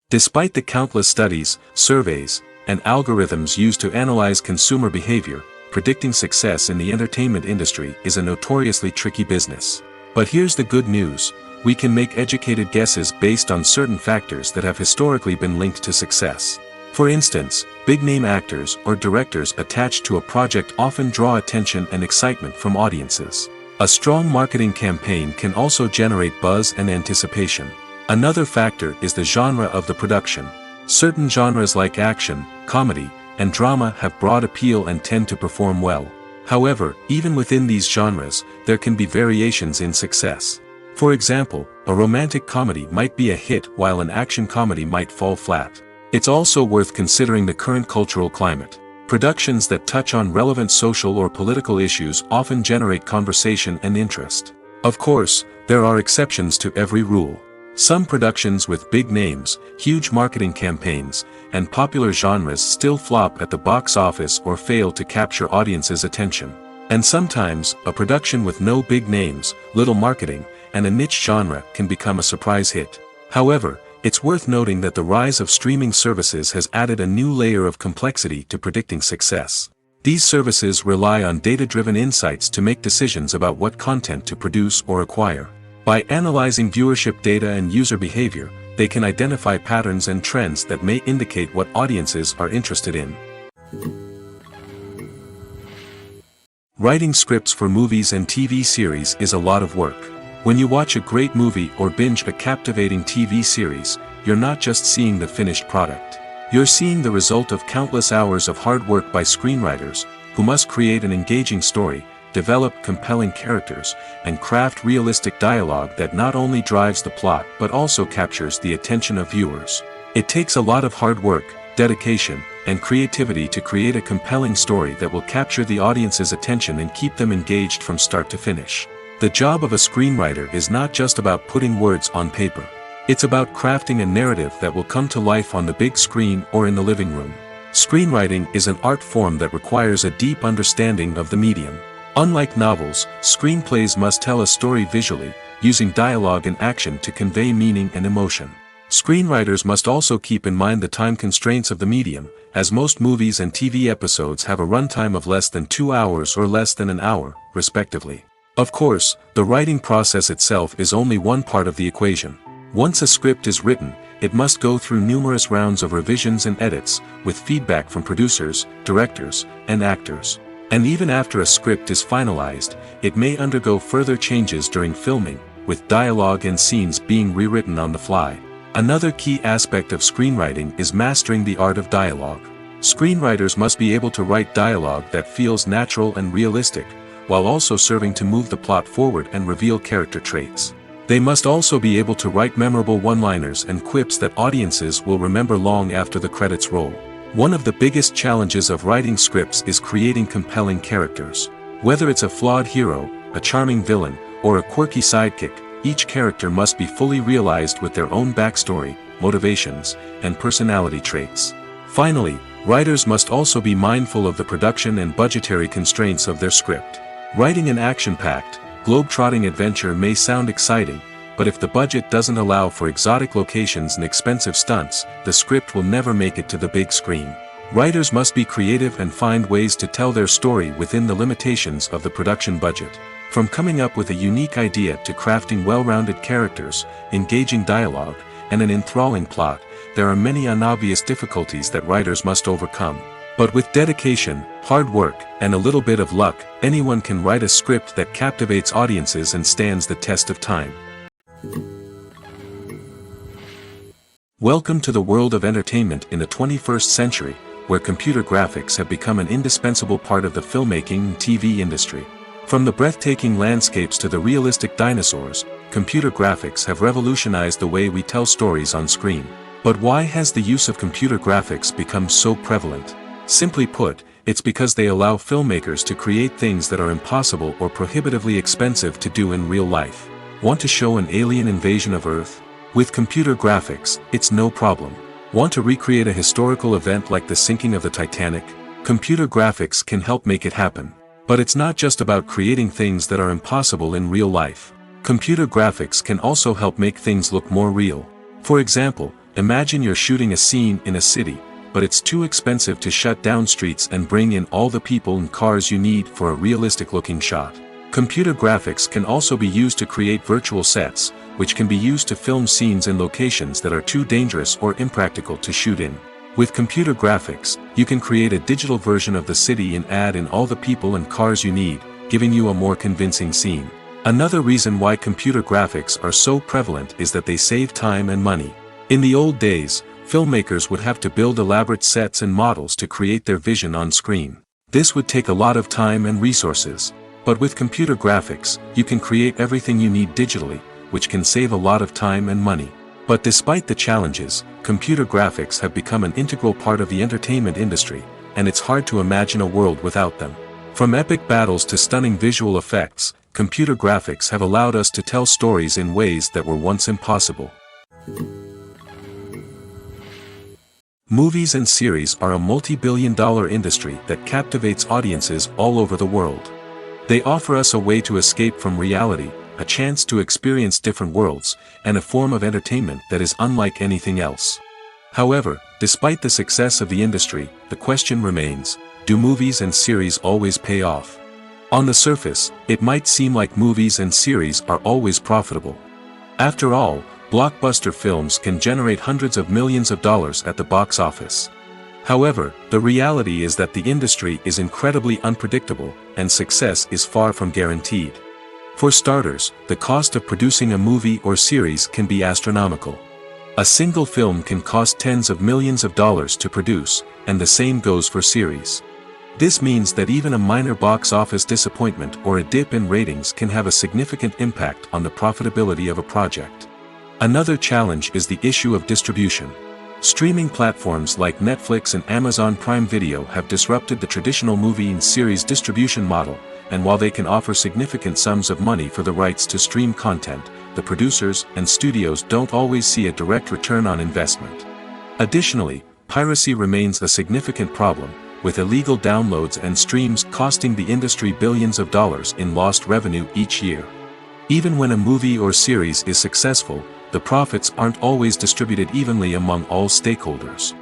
Despite the countless studies, surveys, and algorithms used to analyze consumer behavior, predicting success in the entertainment industry is a notoriously tricky business. But here's the good news: we can make educated guesses based on certain factors that have historically been linked to success. For instance, big-name actors or directors attached to a project often draw attention and excitement from audiences. A strong marketing campaign can also generate buzz and anticipation. Another factor is the genre of the production. Certain genres like action, comedy, and drama have broad appeal and tend to perform well. However, even within these genres, there can be variations in success. For example, a romantic comedy might be a hit while an action comedy might fall flat. It's also worth considering the current cultural climate. Productions that touch on relevant social or political issues often generate conversation and interest. Of course, there are exceptions to every rule. Some productions with big names, huge marketing campaigns, and popular genres still flop at the box office or fail to capture audiences' attention. And sometimes, a production with no big names, little marketing, and a niche genre can become a surprise hit. However, it's worth noting that the rise of streaming services has added a new layer of complexity to predicting success. These services rely on data-driven insights to make decisions about what content to produce or acquire. By analyzing viewership data and user behavior, they can identify patterns and trends that may indicate what audiences are interested in. Writing scripts for movies and TV series is a lot of work. When you watch a great movie or binge a captivating TV series, you're not just seeing the finished product. You're seeing the result of countless hours of hard work by screenwriters, who must create an engaging story, develop compelling characters, and craft realistic dialogue that not only drives the plot but also captures the attention of viewers. It takes a lot of hard work, dedication, and creativity to create a compelling story that will capture the audience's attention and keep them engaged from start to finish. The job of a screenwriter is not just about putting words on paper. It's about crafting a narrative that will come to life on the big screen or in the living room. Screenwriting is an art form that requires a deep understanding of the medium. Unlike novels, screenplays must tell a story visually, using dialogue and action to convey meaning and emotion. Screenwriters must also keep in mind the time constraints of the medium, as most movies and TV episodes have a runtime of less than 2 hours or less than an hour, respectively. Of course, the writing process itself is only one part of the equation. Once a script is written, it must go through numerous rounds of revisions and edits, with feedback from producers, directors, and actors. And even after a script is finalized, it may undergo further changes during filming, with dialogue and scenes being rewritten on the fly. Another key aspect of screenwriting is mastering the art of dialogue. Screenwriters must be able to write dialogue that feels natural and realistic, while also serving to move the plot forward and reveal character traits. They must also be able to write memorable one-liners and quips that audiences will remember long after the credits roll. One of the biggest challenges of writing scripts is creating compelling characters. Whether it's a flawed hero, a charming villain, or a quirky sidekick, each character must be fully realized with their own backstory, motivations, and personality traits. Finally, writers must also be mindful of the production and budgetary constraints of their script. Writing an action-packed, globe-trotting adventure may sound exciting, but if the budget doesn't allow for exotic locations and expensive stunts, the script will never make it to the big screen. Writers must be creative and find ways to tell their story within the limitations of the production budget. From coming up with a unique idea to crafting well-rounded characters, engaging dialogue, and an enthralling plot, there are many unobvious difficulties that writers must overcome. But with dedication, hard work, and a little bit of luck, anyone can write a script that captivates audiences and stands the test of time. Welcome to the world of entertainment in the 21st century, where computer graphics have become an indispensable part of the filmmaking and TV industry. From the breathtaking landscapes to the realistic dinosaurs, computer graphics have revolutionized the way we tell stories on screen. But why has the use of computer graphics become so prevalent? Simply put, It's because they allow filmmakers to create things that are impossible or prohibitively expensive to do in real life. Want to show an alien invasion of Earth? With computer graphics, it's no problem. Want to recreate a historical event like the sinking of the Titanic? Computer graphics can help make it happen. But it's not just about creating things that are impossible in real life. Computer graphics can also help make things look more real. For example, imagine you're shooting a scene in a city, but it's too expensive to shut down streets and bring in all the people and cars you need for a realistic-looking shot. Computer graphics can also be used to create virtual sets, which can be used to film scenes in locations that are too dangerous or impractical to shoot in. With computer graphics, you can create a digital version of the city and add in all the people and cars you need, giving you a more convincing scene. Another reason why computer graphics are so prevalent is that they save time and money. In the old days, filmmakers would have to build elaborate sets and models to create their vision on screen. This would take a lot of time and resources. But with computer graphics, you can create everything you need digitally, which can save a lot of time and money. But despite the challenges, computer graphics have become an integral part of the entertainment industry, and it's hard to imagine a world without them. From epic battles to stunning visual effects, computer graphics have allowed us to tell stories in ways that were once impossible. Movies and series are a multi-billion-dollar industry that captivates audiences all over the world. They offer us a way to escape from reality, a chance to experience different worlds, and a form of entertainment that is unlike anything else. However, despite the success of the industry, the question remains, do movies and series always pay off? On the surface, it might seem like movies and series are always profitable. After all, blockbuster films can generate hundreds of millions of dollars at the box office. However, the reality is that the industry is incredibly unpredictable, and success is far from guaranteed. For starters, the cost of producing a movie or series can be astronomical. A single film can cost tens of millions of dollars to produce, and the same goes for series. This means that even a minor box office disappointment or a dip in ratings can have a significant impact on the profitability of a project. Another challenge is the issue of distribution. Streaming platforms like Netflix and Amazon Prime Video have disrupted the traditional movie and series distribution model, and while they can offer significant sums of money for the rights to stream content, the producers and studios don't always see a direct return on investment. Additionally, piracy remains a significant problem, with illegal downloads and streams costing the industry billions of dollars in lost revenue each year. Even when a movie or series is successful, the profits aren't always distributed evenly among all stakeholders.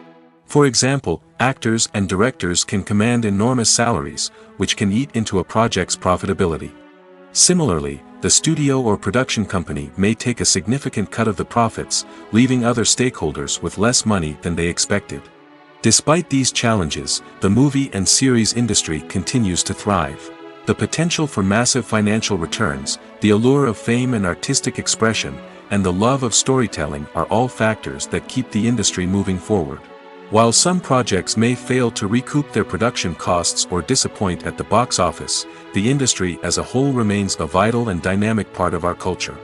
For example, actors and directors can command enormous salaries, which can eat into a project's profitability. Similarly, the studio or production company may take a significant cut of the profits, leaving other stakeholders with less money than they expected. Despite these challenges, the movie and series industry continues to thrive. The potential for massive financial returns, the allure of fame and artistic expression, and the love of storytelling are all factors that keep the industry moving forward. While some projects may fail to recoup their production costs or disappoint at the box office, the industry as a whole remains a vital and dynamic part of our culture.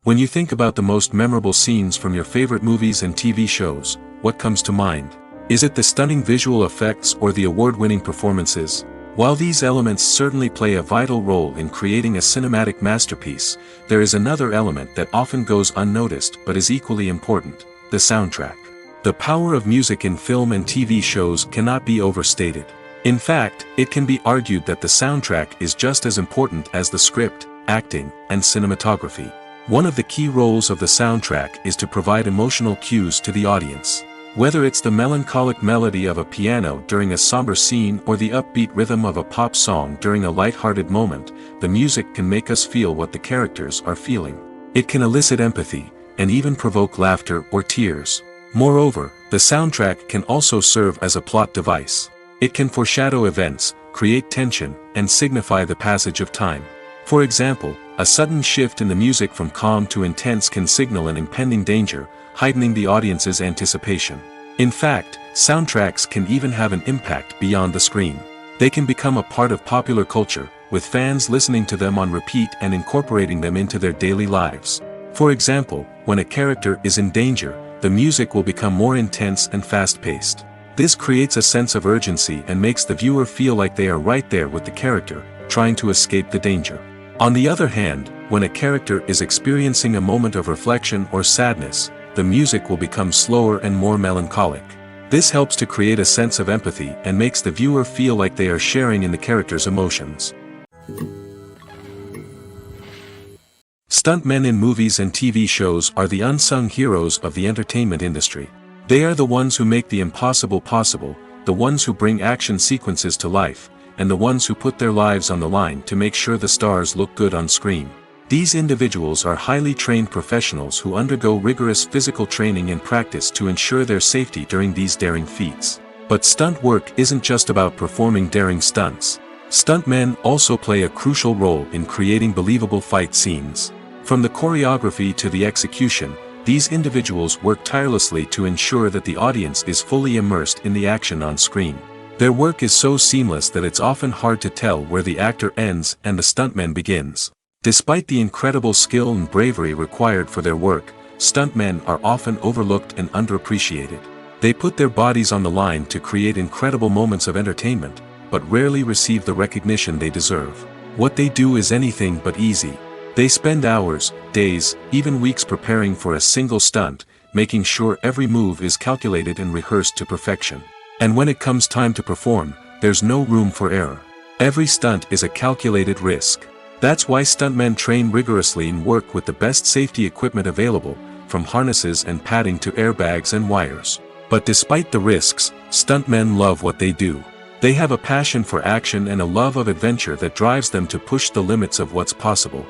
When you think about the most memorable scenes from your favorite movies and TV shows, what comes to mind? Is it the stunning visual effects or the award-winning performances? While these elements certainly play a vital role in creating a cinematic masterpiece, there is another element that often goes unnoticed but is equally important: the soundtrack. The power of music in film and TV shows cannot be overstated. In fact, it can be argued that the soundtrack is just as important as the script, acting, and cinematography. One of the key roles of the soundtrack is to provide emotional cues to the audience. Whether it's the melancholic melody of a piano during a somber scene or the upbeat rhythm of a pop song during a light-hearted moment, the music can make us feel what the characters are feeling. It can elicit empathy, and even provoke laughter or tears. Moreover, the soundtrack can also serve as a plot device. It can foreshadow events, create tension, and signify the passage of time. For example, a sudden shift in the music from calm to intense can signal an impending danger, heightening the audience's anticipation. In fact, soundtracks can even have an impact beyond the screen. They can become a part of popular culture, with fans listening to them on repeat and incorporating them into their daily lives. For example, when a character is in danger, the music will become more intense and fast-paced. This creates a sense of urgency and makes the viewer feel like they are right there with the character, trying to escape the danger. On the other hand, when a character is experiencing a moment of reflection or sadness, the music will become slower and more melancholic. This helps to create a sense of empathy and makes the viewer feel like they are sharing in the character's emotions. Stuntmen in movies and TV shows are the unsung heroes of the entertainment industry. They are the ones who make the impossible possible, the ones who bring action sequences to life, and the ones who put their lives on the line to make sure the stars look good on screen. These individuals are highly trained professionals who undergo rigorous physical training and practice to ensure their safety during these daring feats. But stunt work isn't just about performing daring stunts. Stuntmen also play a crucial role in creating believable fight scenes. From the choreography to the execution, these individuals work tirelessly to ensure that the audience is fully immersed in the action on screen. Their work is so seamless that it's often hard to tell where the actor ends and the stuntman begins. Despite the incredible skill and bravery required for their work, stuntmen are often overlooked and underappreciated. They put their bodies on the line to create incredible moments of entertainment, but rarely receive the recognition they deserve. What they do is anything but easy. They spend hours, days, even weeks preparing for a single stunt, making sure every move is calculated and rehearsed to perfection. And when it comes time to perform, there's no room for error. Every stunt is a calculated risk. That's why stuntmen train rigorously and work with the best safety equipment available, from harnesses and padding to airbags and wires. But despite the risks, stuntmen love what they do. They have a passion for action and a love of adventure that drives them to push the limits of what's possible.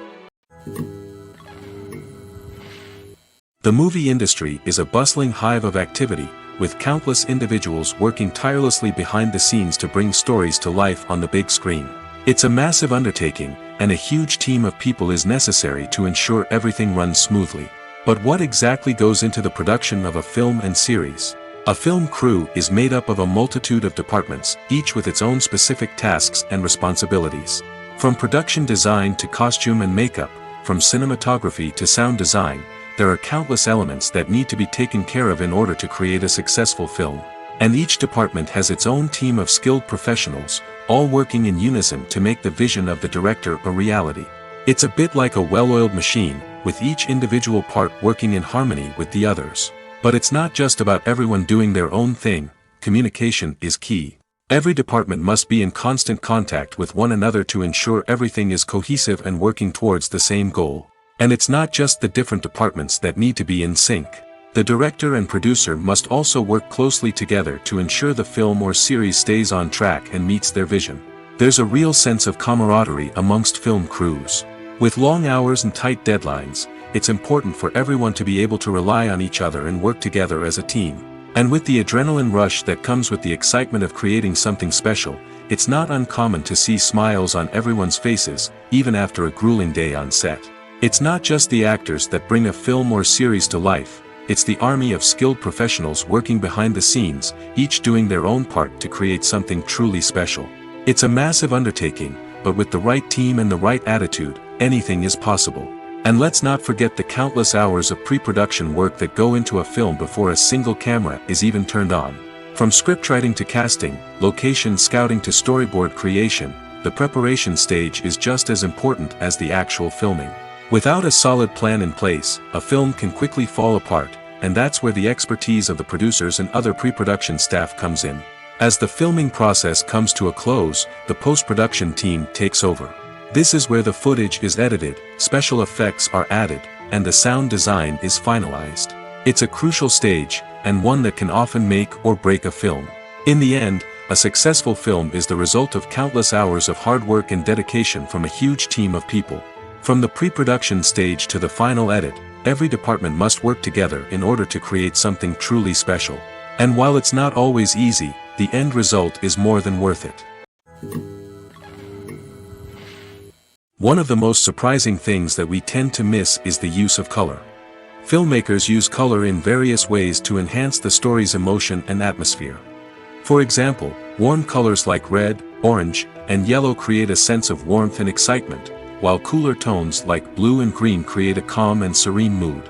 The movie industry is a bustling hive of activity, with countless individuals working tirelessly behind the scenes to bring stories to life on the big screen. It's a massive undertaking, and a huge team of people is necessary to ensure everything runs smoothly. But what exactly goes into the production of a film and series? A film crew is made up of a multitude of departments, each with its own specific tasks and responsibilities. From production design to costume and makeup, from cinematography to sound design, there are countless elements that need to be taken care of in order to create a successful film. And each department has its own team of skilled professionals, all working in unison to make the vision of the director a reality. It's a bit like a well-oiled machine, with each individual part working in harmony with the others. But it's not just about everyone doing their own thing. Communication is key. Every department must be in constant contact with one another to ensure everything is cohesive and working towards the same goal. And it's not just the different departments that need to be in sync. The director and producer must also work closely together to ensure the film or series stays on track and meets their vision. There's a real sense of camaraderie amongst film crews. With long hours and tight deadlines, it's important for everyone to be able to rely on each other and work together as a team. And with the adrenaline rush that comes with the excitement of creating something special, it's not uncommon to see smiles on everyone's faces, even after a grueling day on set. It's not just the actors that bring a film or series to life, it's the army of skilled professionals working behind the scenes, each doing their own part to create something truly special. It's a massive undertaking, but with the right team and the right attitude, anything is possible. And let's not forget the countless hours of pre-production work that go into a film before a single camera is even turned on. From scriptwriting to casting, location scouting to storyboard creation, the preparation stage is just as important as the actual filming. Without a solid plan in place, a film can quickly fall apart, and that's where the expertise of the producers and other pre-production staff comes in. As the filming process comes to a close, the post-production team takes over. This is where the footage is edited, special effects are added, and the sound design is finalized. It's a crucial stage, and one that can often make or break a film. In the end, a successful film is the result of countless hours of hard work and dedication from a huge team of people. From the pre-production stage to the final edit, every department must work together in order to create something truly special. And while it's not always easy, the end result is more than worth it. One of the most surprising things that we tend to miss is the use of color. Filmmakers use color in various ways to enhance the story's emotion and atmosphere. For example, warm colors like red, orange, and yellow create a sense of warmth and excitement, while cooler tones like blue and green create a calm and serene mood.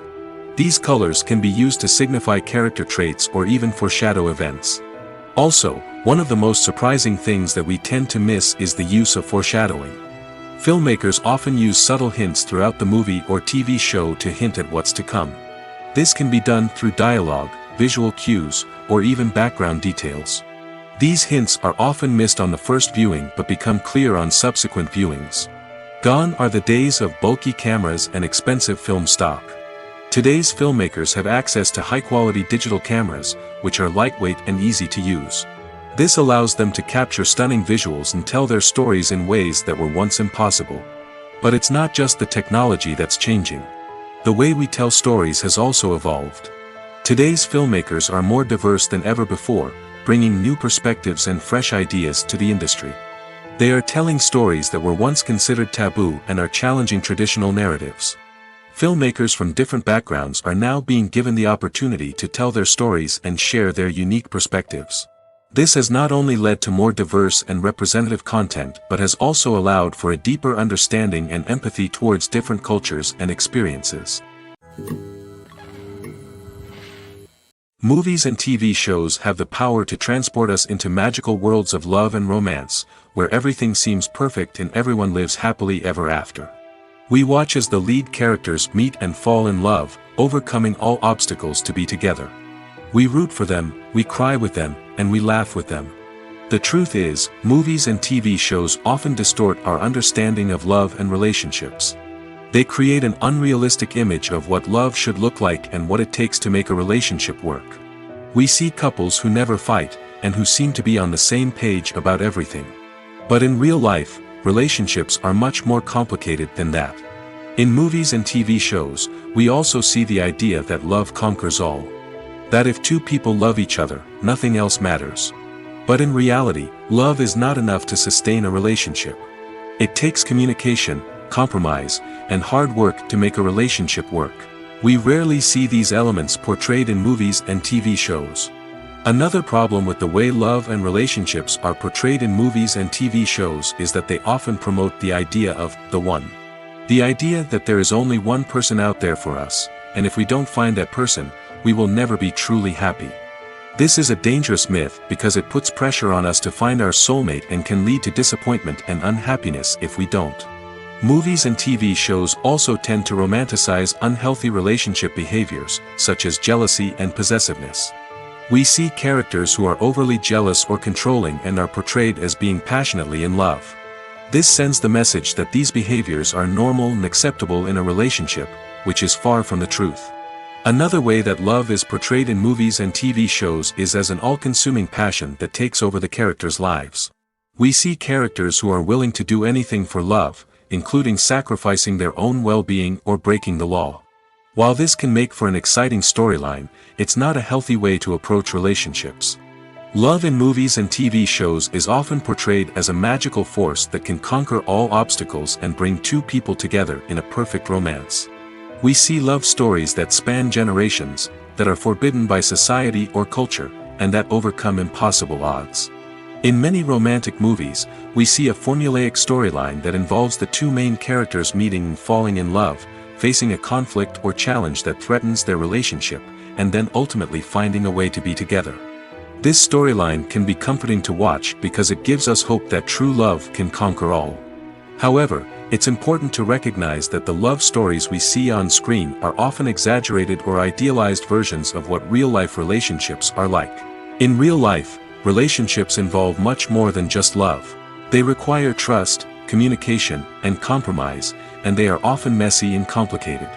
These colors can be used to signify character traits or even foreshadow events. Also, one of the most surprising things that we tend to miss is the use of foreshadowing. Filmmakers often use subtle hints throughout the movie or TV show to hint at what's to come. This can be done through dialogue, visual cues, or even background details. These hints are often missed on the first viewing but become clear on subsequent viewings. Gone are the days of bulky cameras and expensive film stock. Today's filmmakers have access to high-quality digital cameras, which are lightweight and easy to use. This allows them to capture stunning visuals and tell their stories in ways that were once impossible. But it's not just the technology that's changing. The way we tell stories has also evolved. Today's filmmakers are more diverse than ever before, bringing new perspectives and fresh ideas to the industry. They are telling stories that were once considered taboo and are challenging traditional narratives. Filmmakers from different backgrounds are now being given the opportunity to tell their stories and share their unique perspectives. This has not only led to more diverse and representative content but has also allowed for a deeper understanding and empathy towards different cultures and experiences. Movies and TV shows have the power to transport us into magical worlds of love and romance, where everything seems perfect and everyone lives happily ever after. We watch as the lead characters meet and fall in love, overcoming all obstacles to be together. We root for them, we cry with them, and we laugh with them. The truth is, movies and TV shows often distort our understanding of love and relationships. They create an unrealistic image of what love should look like and what it takes to make a relationship work. We see couples who never fight, and who seem to be on the same page about everything. But in real life, relationships are much more complicated than that. In movies and TV shows, we also see the idea that love conquers all. That if two people love each other, nothing else matters. But in reality, love is not enough to sustain a relationship. It takes communication, compromise, and hard work to make a relationship work. We rarely see these elements portrayed in movies and TV shows. Another problem with the way love and relationships are portrayed in movies and TV shows is that they often promote the idea of the one. The idea that there is only one person out there for us, and if we don't find that person, we will never be truly happy. This is a dangerous myth because it puts pressure on us to find our soulmate and can lead to disappointment and unhappiness if we don't. Movies and TV shows also tend to romanticize unhealthy relationship behaviors, such as jealousy and possessiveness. We see characters who are overly jealous or controlling and are portrayed as being passionately in love. This sends the message that these behaviors are normal and acceptable in a relationship, which is far from the truth. Another way that love is portrayed in movies and TV shows is as an all-consuming passion that takes over the characters' lives. We see characters who are willing to do anything for love, including sacrificing their own well-being or breaking the law. While this can make for an exciting storyline, it's not a healthy way to approach relationships. Love in movies and TV shows is often portrayed as a magical force that can conquer all obstacles and bring two people together in a perfect romance. We see love stories that span generations, that are forbidden by society or culture, and that overcome impossible odds. In many romantic movies, we see a formulaic storyline that involves the two main characters meeting and falling in love, facing a conflict or challenge that threatens their relationship, and then ultimately finding a way to be together. This storyline can be comforting to watch because it gives us hope that true love can conquer all. However, it's important to recognize that the love stories we see on screen are often exaggerated or idealized versions of what real-life relationships are like. In real life, relationships involve much more than just love. They require trust, communication, and compromise, and they are often messy and complicated.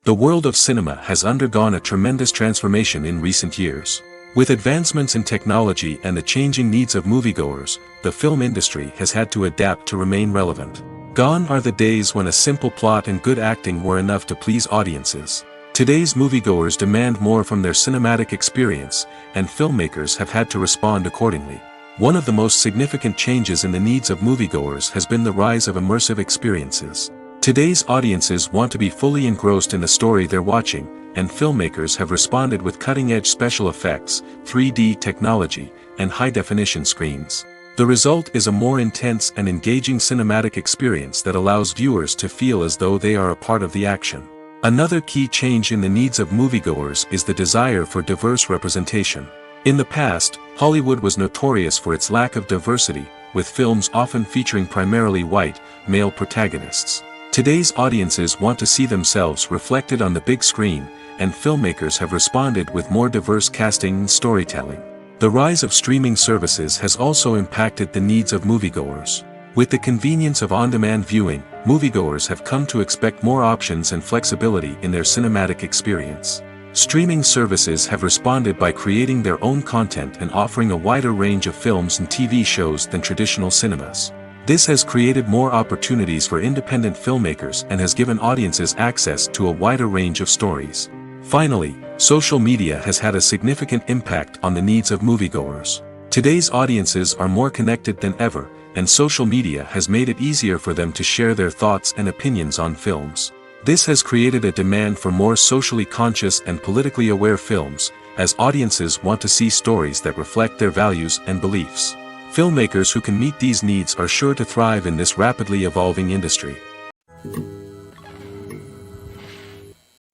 The world of cinema has undergone a tremendous transformation in recent years. With advancements in technology and the changing needs of moviegoers, the film industry has had to adapt to remain relevant. Gone are the days when a simple plot and good acting were enough to please audiences. Today's moviegoers demand more from their cinematic experience, and filmmakers have had to respond accordingly. One of the most significant changes in the needs of moviegoers has been the rise of immersive experiences. Today's audiences want to be fully engrossed in the story they're watching, and filmmakers have responded with cutting-edge special effects, 3D technology, and high-definition screens. The result is a more intense and engaging cinematic experience that allows viewers to feel as though they are a part of the action. Another key change in the needs of moviegoers is the desire for diverse representation. In the past, Hollywood was notorious for its lack of diversity, with films often featuring primarily white, male protagonists. Today's audiences want to see themselves reflected on the big screen, and filmmakers have responded with more diverse casting and storytelling. The rise of streaming services has also impacted the needs of moviegoers. With the convenience of on-demand viewing, moviegoers have come to expect more options and flexibility in their cinematic experience. Streaming services have responded by creating their own content and offering a wider range of films and TV shows than traditional cinemas. This has created more opportunities for independent filmmakers and has given audiences access to a wider range of stories. Finally, social media has had a significant impact on the needs of moviegoers. Today's audiences are more connected than ever, and social media has made it easier for them to share their thoughts and opinions on films. This has created a demand for more socially conscious and politically aware films, as audiences want to see stories that reflect their values and beliefs. Filmmakers who can meet these needs are sure to thrive in this rapidly evolving industry.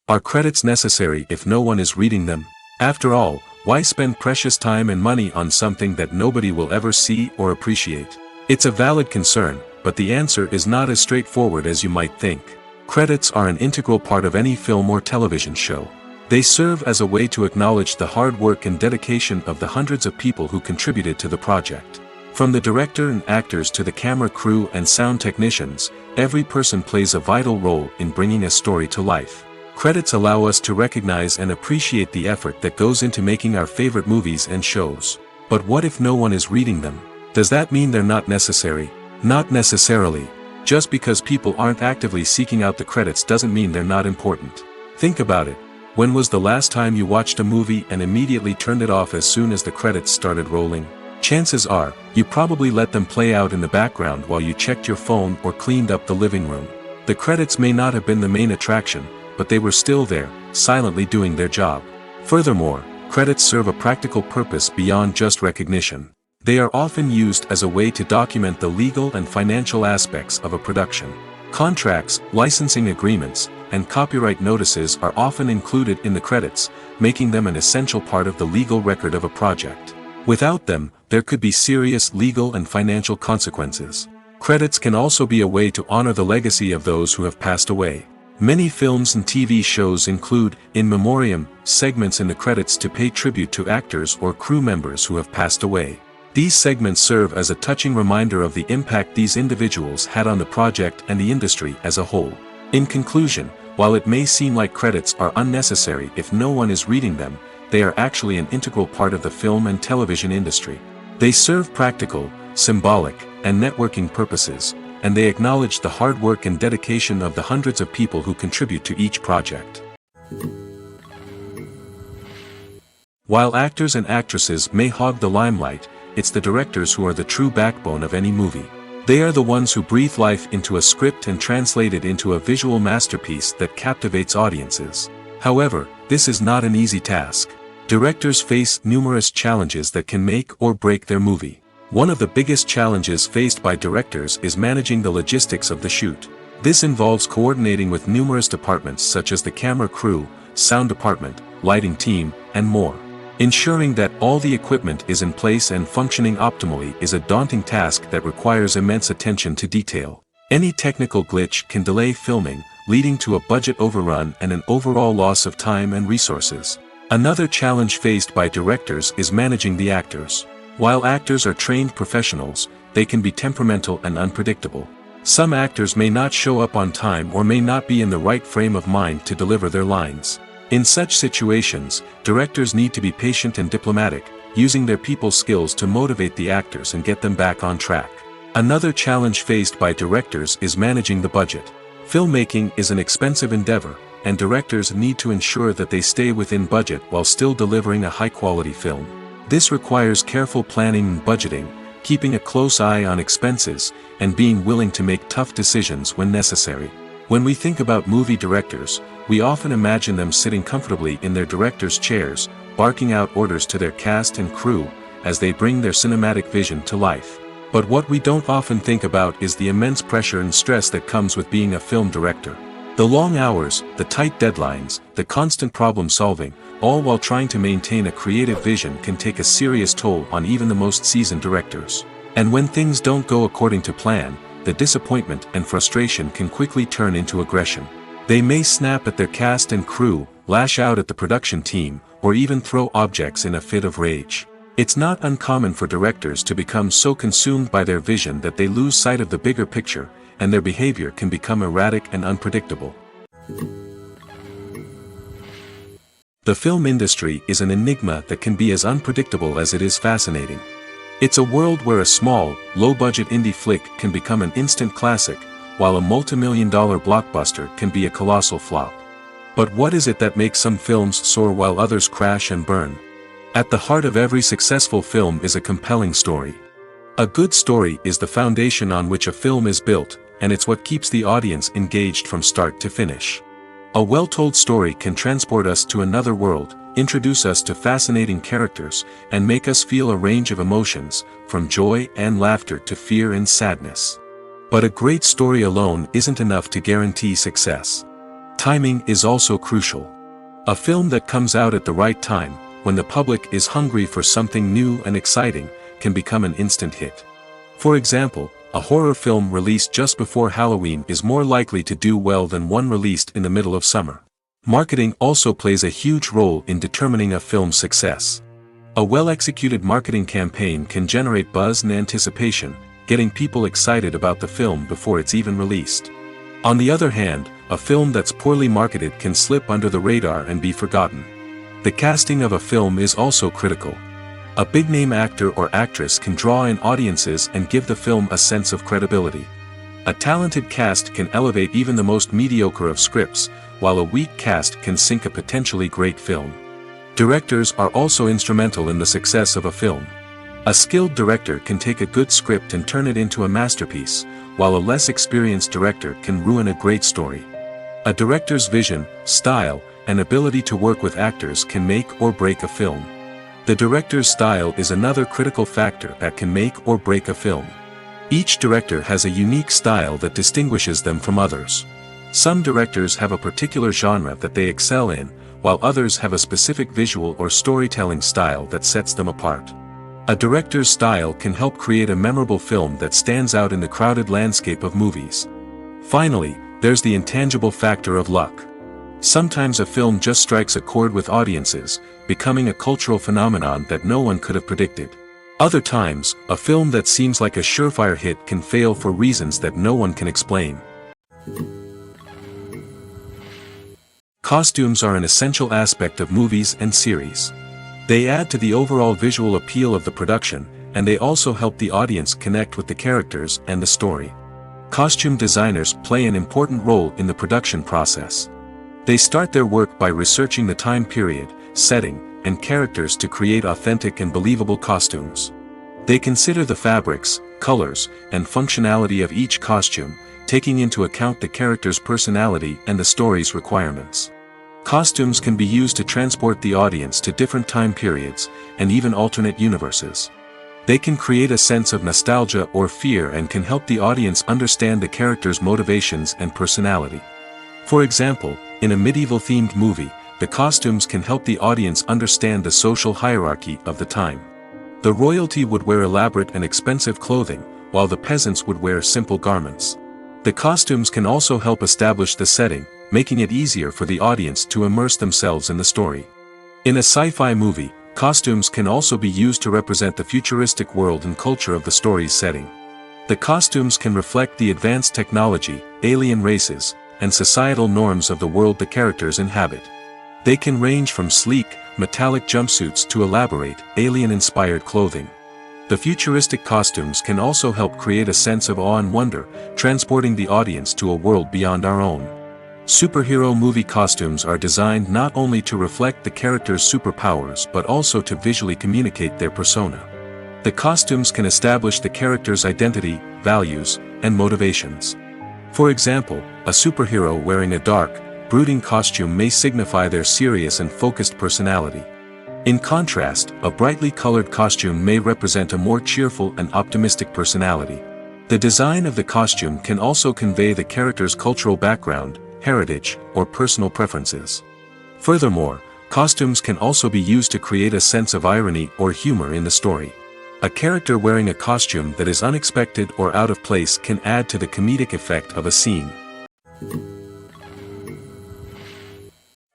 Are credits necessary if no one is reading them? After all, why spend precious time and money on something that nobody will ever see or appreciate? It's a valid concern, but the answer is not as straightforward as you might think. Credits are an integral part of any film or television show. They serve as a way to acknowledge the hard work and dedication of the hundreds of people who contributed to the project. From the director and actors to the camera crew and sound technicians, every person plays a vital role in bringing a story to life. Credits allow us to recognize and appreciate the effort that goes into making our favorite movies and shows. But what if no one is reading them? Does that mean they're not necessary? Not necessarily. Just because people aren't actively seeking out the credits doesn't mean they're not important. Think about it. When was the last time you watched a movie and immediately turned it off as soon as the credits started rolling? Chances are, you probably let them play out in the background while you checked your phone or cleaned up the living room. The credits may not have been the main attraction, but they were still there, silently doing their job. Furthermore, credits serve a practical purpose beyond just recognition. They are often used as a way to document the legal and financial aspects of a production. Contracts, licensing agreements, and copyright notices are often included in the credits, making them an essential part of the legal record of a project. Without them, there could be serious legal and financial consequences. Credits can also be a way to honor the legacy of those who have passed away. Many films and TV shows include, in memoriam, segments in the credits to pay tribute to actors or crew members who have passed away. These segments serve as a touching reminder of the impact these individuals had on the project and the industry as a whole. In conclusion, while it may seem like credits are unnecessary if no one is reading them, they are actually an integral part of the film and television industry. They serve practical, symbolic, and networking purposes, and they acknowledge the hard work and dedication of the hundreds of people who contribute to each project. While actors and actresses may hog the limelight, it's the directors who are the true backbone of any movie. They are the ones who breathe life into a script and translate it into a visual masterpiece that captivates audiences. However, this is not an easy task. Directors face numerous challenges that can make or break their movie. One of the biggest challenges faced by directors is managing the logistics of the shoot. This involves coordinating with numerous departments such as the camera crew, sound department, lighting team, and more. Ensuring that all the equipment is in place and functioning optimally is a daunting task that requires immense attention to detail. Any technical glitch can delay filming, leading to a budget overrun and an overall loss of time and resources. Another challenge faced by directors is managing the actors. While actors are trained professionals, they can be temperamental and unpredictable. Some actors may not show up on time or may not be in the right frame of mind to deliver their lines. In such situations, directors need to be patient and diplomatic, using their people skills to motivate the actors and get them back on track. Another challenge faced by directors is managing the budget. Filmmaking is an expensive endeavor, and directors need to ensure that they stay within budget while still delivering a high-quality film. This requires careful planning and budgeting, keeping a close eye on expenses, and being willing to make tough decisions when necessary. When we think about movie directors, we often imagine them sitting comfortably in their director's chairs, barking out orders to their cast and crew, as they bring their cinematic vision to life. But what we don't often think about is the immense pressure and stress that comes with being a film director. The long hours, the tight deadlines, the constant problem solving, all while trying to maintain a creative vision can take a serious toll on even the most seasoned directors. And when things don't go according to plan, the disappointment and frustration can quickly turn into aggression. They may snap at their cast and crew, lash out at the production team, or even throw objects in a fit of rage. It's not uncommon for directors to become so consumed by their vision that they lose sight of the bigger picture, and their behavior can become erratic and unpredictable. The film industry is an enigma that can be as unpredictable as it is fascinating. It's a world where a small, low-budget indie flick can become an instant classic, while a multi-million-dollar blockbuster can be a colossal flop. But what is it that makes some films soar while others crash and burn? At the heart of every successful film is a compelling story. A good story is the foundation on which a film is built, and it's what keeps the audience engaged from start to finish. A well-told story can transport us to another world, introduce us to fascinating characters, and make us feel a range of emotions, from joy and laughter to fear and sadness. But a great story alone isn't enough to guarantee success. Timing is also crucial. A film that comes out at the right time, when the public is hungry for something new and exciting, can become an instant hit. For example, a horror film released just before Halloween is more likely to do well than one released in the middle of summer. Marketing also plays a huge role in determining a film's success. A well-executed marketing campaign can generate buzz and anticipation, getting people excited about the film before it's even released. On the other hand, a film that's poorly marketed can slip under the radar and be forgotten. The casting of a film is also critical. A big-name actor or actress can draw in audiences and give the film a sense of credibility. A talented cast can elevate even the most mediocre of scripts, while a weak cast can sink a potentially great film. Directors are also instrumental in the success of a film. A skilled director can take a good script and turn it into a masterpiece, while a less experienced director can ruin a great story. A director's vision, style, and ability to work with actors can make or break a film. The director's style is another critical factor that can make or break a film. Each director has a unique style that distinguishes them from others. Some directors have a particular genre that they excel in, while others have a specific visual or storytelling style that sets them apart. A director's style can help create a memorable film that stands out in the crowded landscape of movies. Finally, there's the intangible factor of luck. Sometimes a film just strikes a chord with audiences, becoming a cultural phenomenon that no one could have predicted. Other times, a film that seems like a surefire hit can fail for reasons that no one can explain. Costumes are an essential aspect of movies and series. They add to the overall visual appeal of the production, and they also help the audience connect with the characters and the story. Costume designers play an important role in the production process. They start their work by researching the time period, setting, and characters to create authentic and believable costumes. They consider the fabrics, colors, and functionality of each costume, taking into account the character's personality and the story's requirements. Costumes can be used to transport the audience to different time periods, and even alternate universes. They can create a sense of nostalgia or fear and can help the audience understand the character's motivations and personality. For example, in a medieval-themed movie, the costumes can help the audience understand the social hierarchy of the time. The royalty would wear elaborate and expensive clothing, while the peasants would wear simple garments. The costumes can also help establish the setting, making it easier for the audience to immerse themselves in the story. In a sci-fi movie, costumes can also be used to represent the futuristic world and culture of the story's setting. The costumes can reflect the advanced technology, alien races, and societal norms of the world the characters inhabit. They can range from sleek, metallic jumpsuits to elaborate, alien-inspired clothing. The futuristic costumes can also help create a sense of awe and wonder, transporting the audience to a world beyond our own. Superhero movie costumes are designed not only to reflect the character's superpowers but also to visually communicate their persona. The costumes can establish the character's identity, values, and motivations. For example, a superhero wearing a dark, brooding costume may signify their serious and focused personality. In contrast, a brightly colored costume may represent a more cheerful and optimistic personality. The design of the costume can also convey the character's cultural background, heritage, or personal preferences. Furthermore, costumes can also be used to create a sense of irony or humor in the story. A character wearing a costume that is unexpected or out of place can add to the comedic effect of a scene.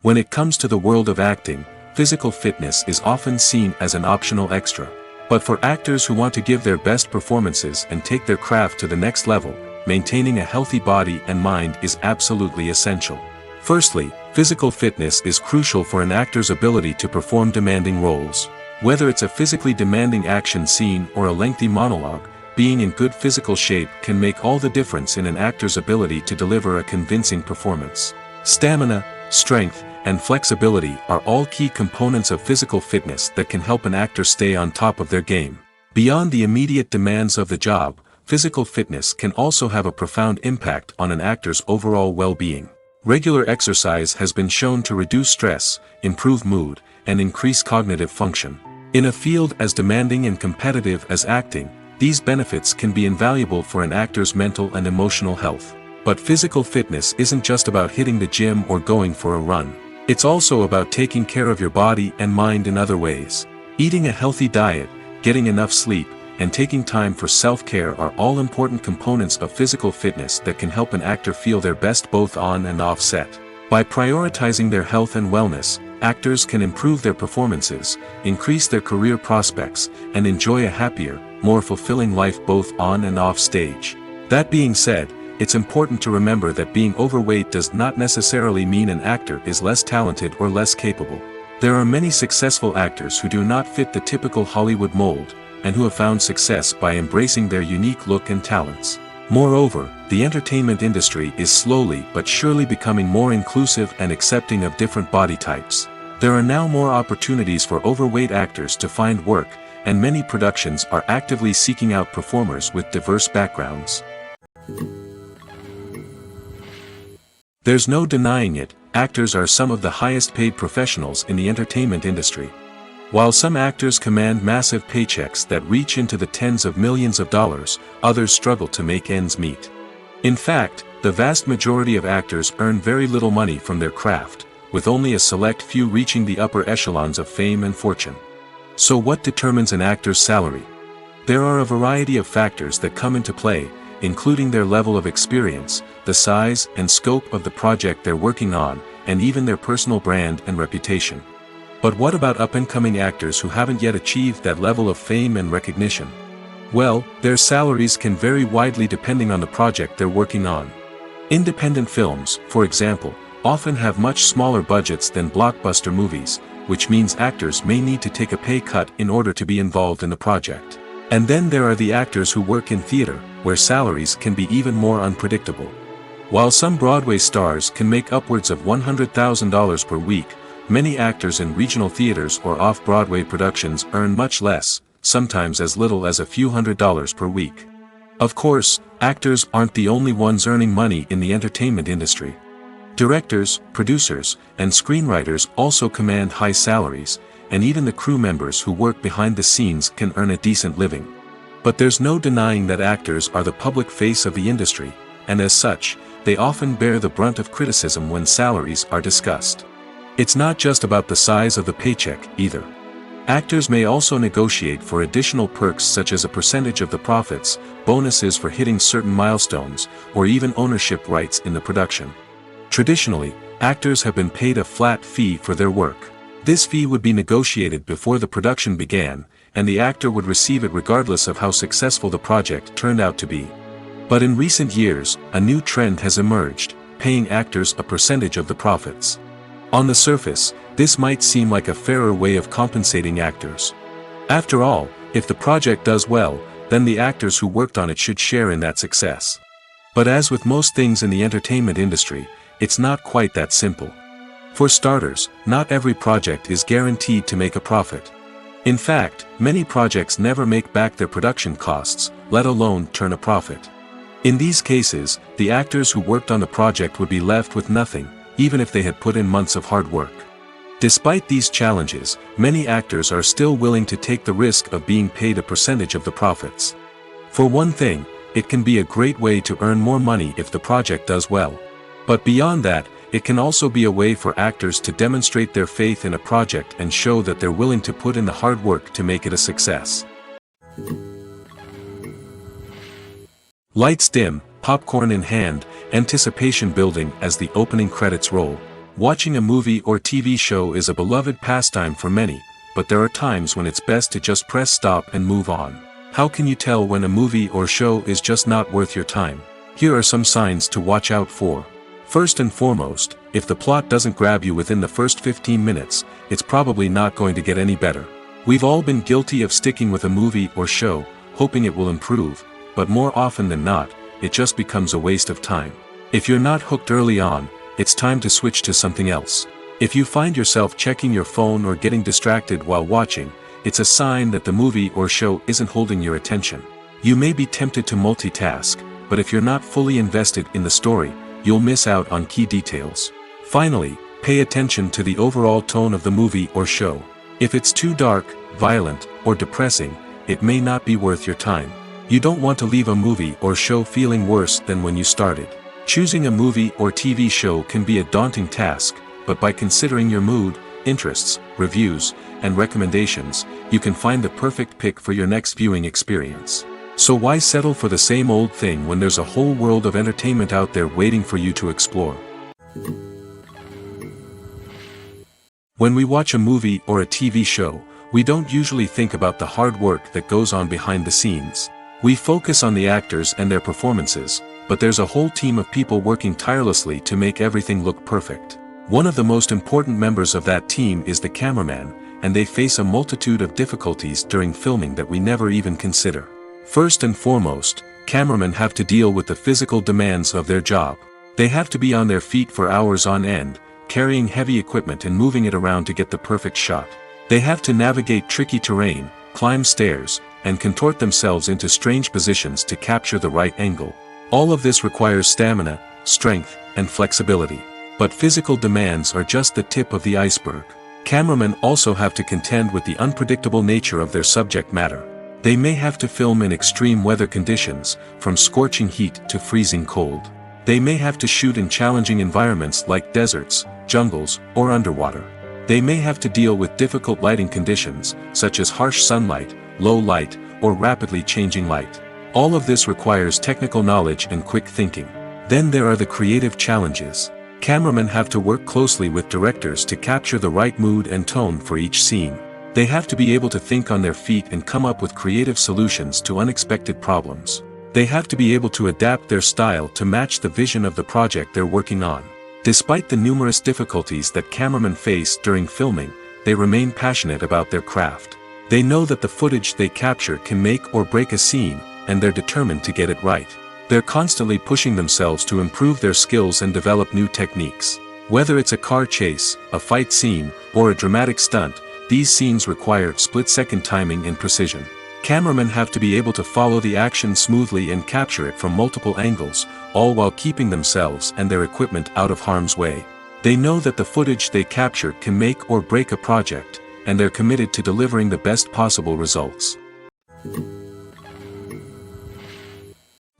When it comes to the world of acting, physical fitness is often seen as an optional extra. But for actors who want to give their best performances and take their craft to the next level, maintaining a healthy body and mind is absolutely essential. Firstly, physical fitness is crucial for an actor's ability to perform demanding roles. Whether it's a physically demanding action scene or a lengthy monologue, being in good physical shape can make all the difference in an actor's ability to deliver a convincing performance. Stamina, strength, and flexibility are all key components of physical fitness that can help an actor stay on top of their game. Beyond the immediate demands of the job, physical fitness can also have a profound impact on an actor's overall well-being. Regular exercise has been shown to reduce stress, improve mood, and increase cognitive function. In a field as demanding and competitive as acting, these benefits can be invaluable for an actor's mental and emotional health. But physical fitness isn't just about hitting the gym or going for a run. It's also about taking care of your body and mind in other ways. Eating a healthy diet, getting enough sleep, and taking time for self-care are all important components of physical fitness that can help an actor feel their best both on and off set. By prioritizing their health and wellness, actors can improve their performances, increase their career prospects, and enjoy a happier, more fulfilling life both on and off stage. That being said, it's important to remember that being overweight does not necessarily mean an actor is less talented or less capable. There are many successful actors who do not fit the typical Hollywood mold, and who have found success by embracing their unique look and talents. Moreover, the entertainment industry is slowly but surely becoming more inclusive and accepting of different body types. There are now more opportunities for overweight actors to find work, and many productions are actively seeking out performers with diverse backgrounds. There's no denying it, actors are some of the highest paid professionals in the entertainment industry. While some actors command massive paychecks that reach into the tens of millions of dollars, others struggle to make ends meet. In fact, the vast majority of actors earn very little money from their craft, with only a select few reaching the upper echelons of fame and fortune. So what determines an actor's salary? There are a variety of factors that come into play, including their level of experience, the size and scope of the project they're working on, and even their personal brand and reputation. But what about up-and-coming actors who haven't yet achieved that level of fame and recognition? Well, their salaries can vary widely depending on the project they're working on. Independent films, for example, often have much smaller budgets than blockbuster movies, which means actors may need to take a pay cut in order to be involved in the project. And then there are the actors who work in theater, where salaries can be even more unpredictable. While some Broadway stars can make upwards of $100,000 per week, many actors in regional theaters or off-Broadway productions earn much less, sometimes as little as a few $100s per week. Of course, actors aren't the only ones earning money in the entertainment industry. Directors, producers, and screenwriters also command high salaries, and even the crew members who work behind the scenes can earn a decent living. But there's no denying that actors are the public face of the industry, and as such, they often bear the brunt of criticism when salaries are discussed. It's not just about the size of the paycheck, either. Actors may also negotiate for additional perks such as a percentage of the profits, bonuses for hitting certain milestones, or even ownership rights in the production. Traditionally, actors have been paid a flat fee for their work. This fee would be negotiated before the production began, and the actor would receive it regardless of how successful the project turned out to be. But in recent years, a new trend has emerged, paying actors a percentage of the profits. On the surface, this might seem like a fairer way of compensating actors. After all, if the project does well, then the actors who worked on it should share in that success. But as with most things in the entertainment industry, it's not quite that simple. For starters, not every project is guaranteed to make a profit. In fact, many projects never make back their production costs, let alone turn a profit. In these cases, the actors who worked on the project would be left with nothing, even if they had put in months of hard work. Despite these challenges, many actors are still willing to take the risk of being paid a percentage of the profits. For one thing, it can be a great way to earn more money if the project does well. But beyond that, it can also be a way for actors to demonstrate their faith in a project and show that they're willing to put in the hard work to make it a success. Lights dim, popcorn in hand, anticipation building as the opening credits roll. Watching a movie or TV show is a beloved pastime for many, but there are times when it's best to just press stop and move on. How can you tell when a movie or show is just not worth your time? Here are some signs to watch out for. First and foremost, if the plot doesn't grab you within the first 15 minutes, it's probably not going to get any better. We've all been guilty of sticking with a movie or show, hoping it will improve, but more often than not, it just becomes a waste of time. If you're not hooked early on, it's time to switch to something else. If you find yourself checking your phone or getting distracted while watching, it's a sign that the movie or show isn't holding your attention. You may be tempted to multitask, but if you're not fully invested in the story, you'll miss out on key details. Finally, pay attention to the overall tone of the movie or show. If it's too dark, violent, or depressing, it may not be worth your time. You don't want to leave a movie or show feeling worse than when you started. Choosing a movie or TV show can be a daunting task, but by considering your mood, interests, reviews, and recommendations, you can find the perfect pick for your next viewing experience. So why settle for the same old thing when there's a whole world of entertainment out there waiting for you to explore? When we watch a movie or a TV show, we don't usually think about the hard work that goes on behind the scenes. We focus on the actors and their performances, but there's a whole team of people working tirelessly to make everything look perfect. One of the most important members of that team is the cameraman, and they face a multitude of difficulties during filming that we never even consider. First and foremost, cameramen have to deal with the physical demands of their job. They have to be on their feet for hours on end, carrying heavy equipment and moving it around to get the perfect shot. They have to navigate tricky terrain, climb stairs, and contort themselves into strange positions to capture the right angle. All of this requires stamina, strength, and flexibility. But physical demands are just the tip of the iceberg. Cameramen also have to contend with the unpredictable nature of their subject matter. They may have to film in extreme weather conditions, from scorching heat to freezing cold. They may have to shoot in challenging environments like deserts, jungles, or underwater. They may have to deal with difficult lighting conditions, such as harsh sunlight, low light, or rapidly changing light. All of this requires technical knowledge and quick thinking. Then there are the creative challenges. Cameramen have to work closely with directors to capture the right mood and tone for each scene. They have to be able to think on their feet and come up with creative solutions to unexpected problems. They have to be able to adapt their style to match the vision of the project they're working on. Despite the numerous difficulties that cameramen face during filming, they remain passionate about their craft. They know that the footage they capture can make or break a scene, and they're determined to get it right. They're constantly pushing themselves to improve their skills and develop new techniques. Whether it's a car chase, a fight scene, or a dramatic stunt, these scenes require split-second timing and precision. Cameramen have to be able to follow the action smoothly and capture it from multiple angles, all while keeping themselves and their equipment out of harm's way. They know that the footage they capture can make or break a project, and they're committed to delivering the best possible results.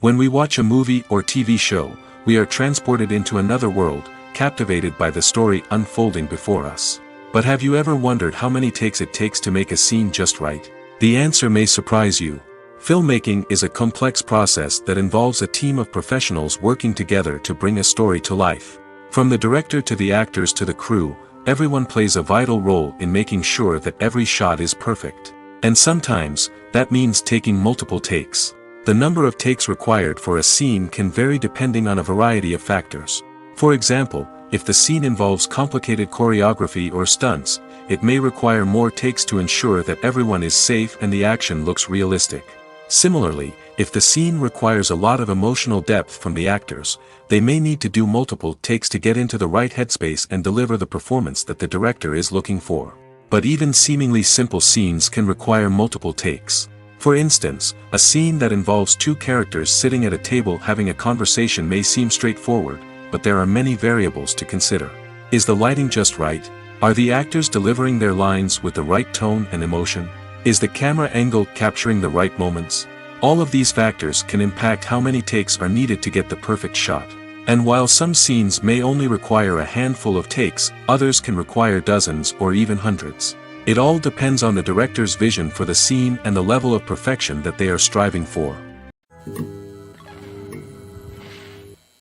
When we watch a movie or TV show, we are transported into another world, captivated by the story unfolding before us. But have you ever wondered how many takes it takes to make a scene just right? The answer may surprise you. Filmmaking is a complex process that involves a team of professionals working together to bring a story to life. From the director to the actors to the crew, everyone plays a vital role in making sure that every shot is perfect. And sometimes, that means taking multiple takes. The number of takes required for a scene can vary depending on a variety of factors. For example, if the scene involves complicated choreography or stunts, it may require more takes to ensure that everyone is safe and the action looks realistic. Similarly, if the scene requires a lot of emotional depth from the actors, they may need to do multiple takes to get into the right headspace and deliver the performance that the director is looking for. But even seemingly simple scenes can require multiple takes. For instance, a scene that involves two characters sitting at a table having a conversation may seem straightforward, but there are many variables to consider. Is the lighting just right? Are the actors delivering their lines with the right tone and emotion? Is the camera angle capturing the right moments? All of these factors can impact how many takes are needed to get the perfect shot. And while some scenes may only require a handful of takes, others can require dozens or even hundreds. It all depends on the director's vision for the scene and the level of perfection that they are striving for.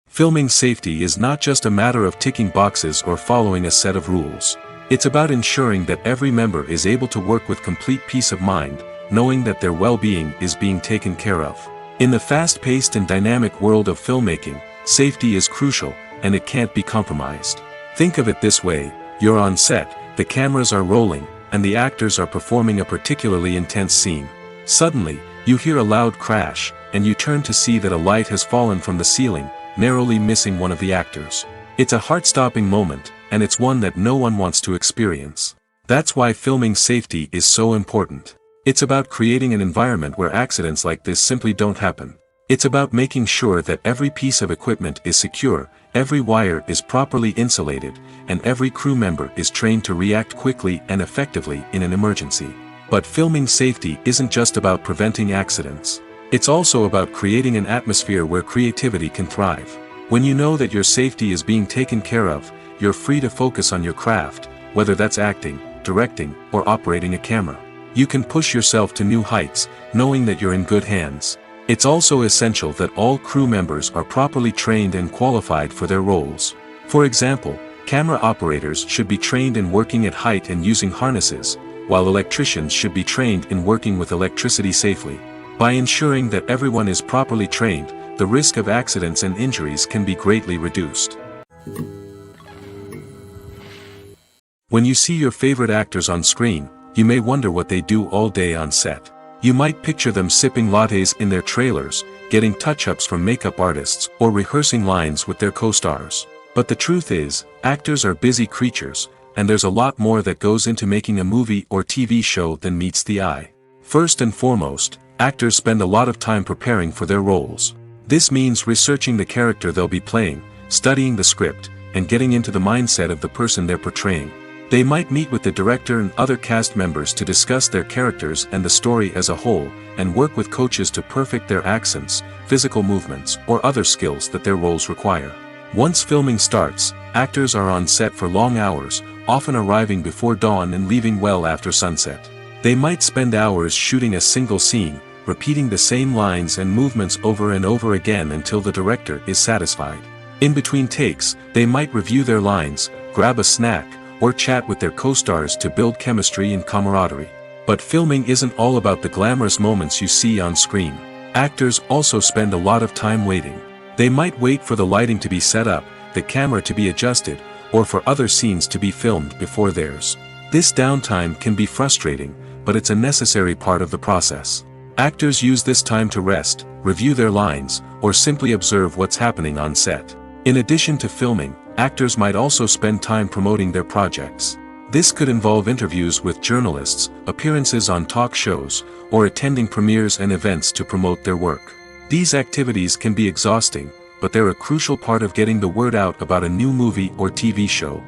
Filming safety is not just a matter of ticking boxes or following a set of rules. It's about ensuring that every member is able to work with complete peace of mind, knowing that their well-being is being taken care of. In the fast-paced and dynamic world of filmmaking, safety is crucial, and it can't be compromised. Think of it this way: you're on set, the cameras are rolling, and the actors are performing a particularly intense scene. Suddenly, you hear a loud crash, and you turn to see that a light has fallen from the ceiling, narrowly missing one of the actors. It's a heart-stopping moment, and it's one that no one wants to experience. That's why filming safety is so important. It's about creating an environment where accidents like this simply don't happen. It's about making sure that every piece of equipment is secure, every wire is properly insulated, and every crew member is trained to react quickly and effectively in an emergency. But filming safety isn't just about preventing accidents. It's also about creating an atmosphere where creativity can thrive. When you know that your safety is being taken care of, you're free to focus on your craft, whether that's acting, directing, or operating a camera. You can push yourself to new heights, knowing that you're in good hands. It's also essential that all crew members are properly trained and qualified for their roles. For example, camera operators should be trained in working at height and using harnesses, while electricians should be trained in working with electricity safely. By ensuring that everyone is properly trained, the risk of accidents and injuries can be greatly reduced. When you see your favorite actors on screen, you may wonder what they do all day on set. You might picture them sipping lattes in their trailers, getting touch-ups from makeup artists, or rehearsing lines with their co-stars. But the truth is, actors are busy creatures, and there's a lot more that goes into making a movie or TV show than meets the eye. First and foremost, actors spend a lot of time preparing for their roles. This means researching the character they'll be playing, studying the script, and getting into the mindset of the person they're portraying. They might meet with the director and other cast members to discuss their characters and the story as a whole, and work with coaches to perfect their accents, physical movements, or other skills that their roles require. Once filming starts, actors are on set for long hours, often arriving before dawn and leaving well after sunset. They might spend hours shooting a single scene, repeating the same lines and movements over and over again until the director is satisfied. In between takes, they might review their lines, grab a snack, or chat with their co-stars to build chemistry and camaraderie. But filming isn't all about the glamorous moments you see on screen. Actors also spend a lot of time waiting. They might wait for the lighting to be set up, the camera to be adjusted, or for other scenes to be filmed before theirs. This downtime can be frustrating, but it's a necessary part of the process. Actors use this time to rest, review their lines, or simply observe what's happening on set. In addition to filming, actors might also spend time promoting their projects. This could involve interviews with journalists, appearances on talk shows, or attending premieres and events to promote their work. These activities can be exhausting, but they're a crucial part of getting the word out about a new movie or TV show.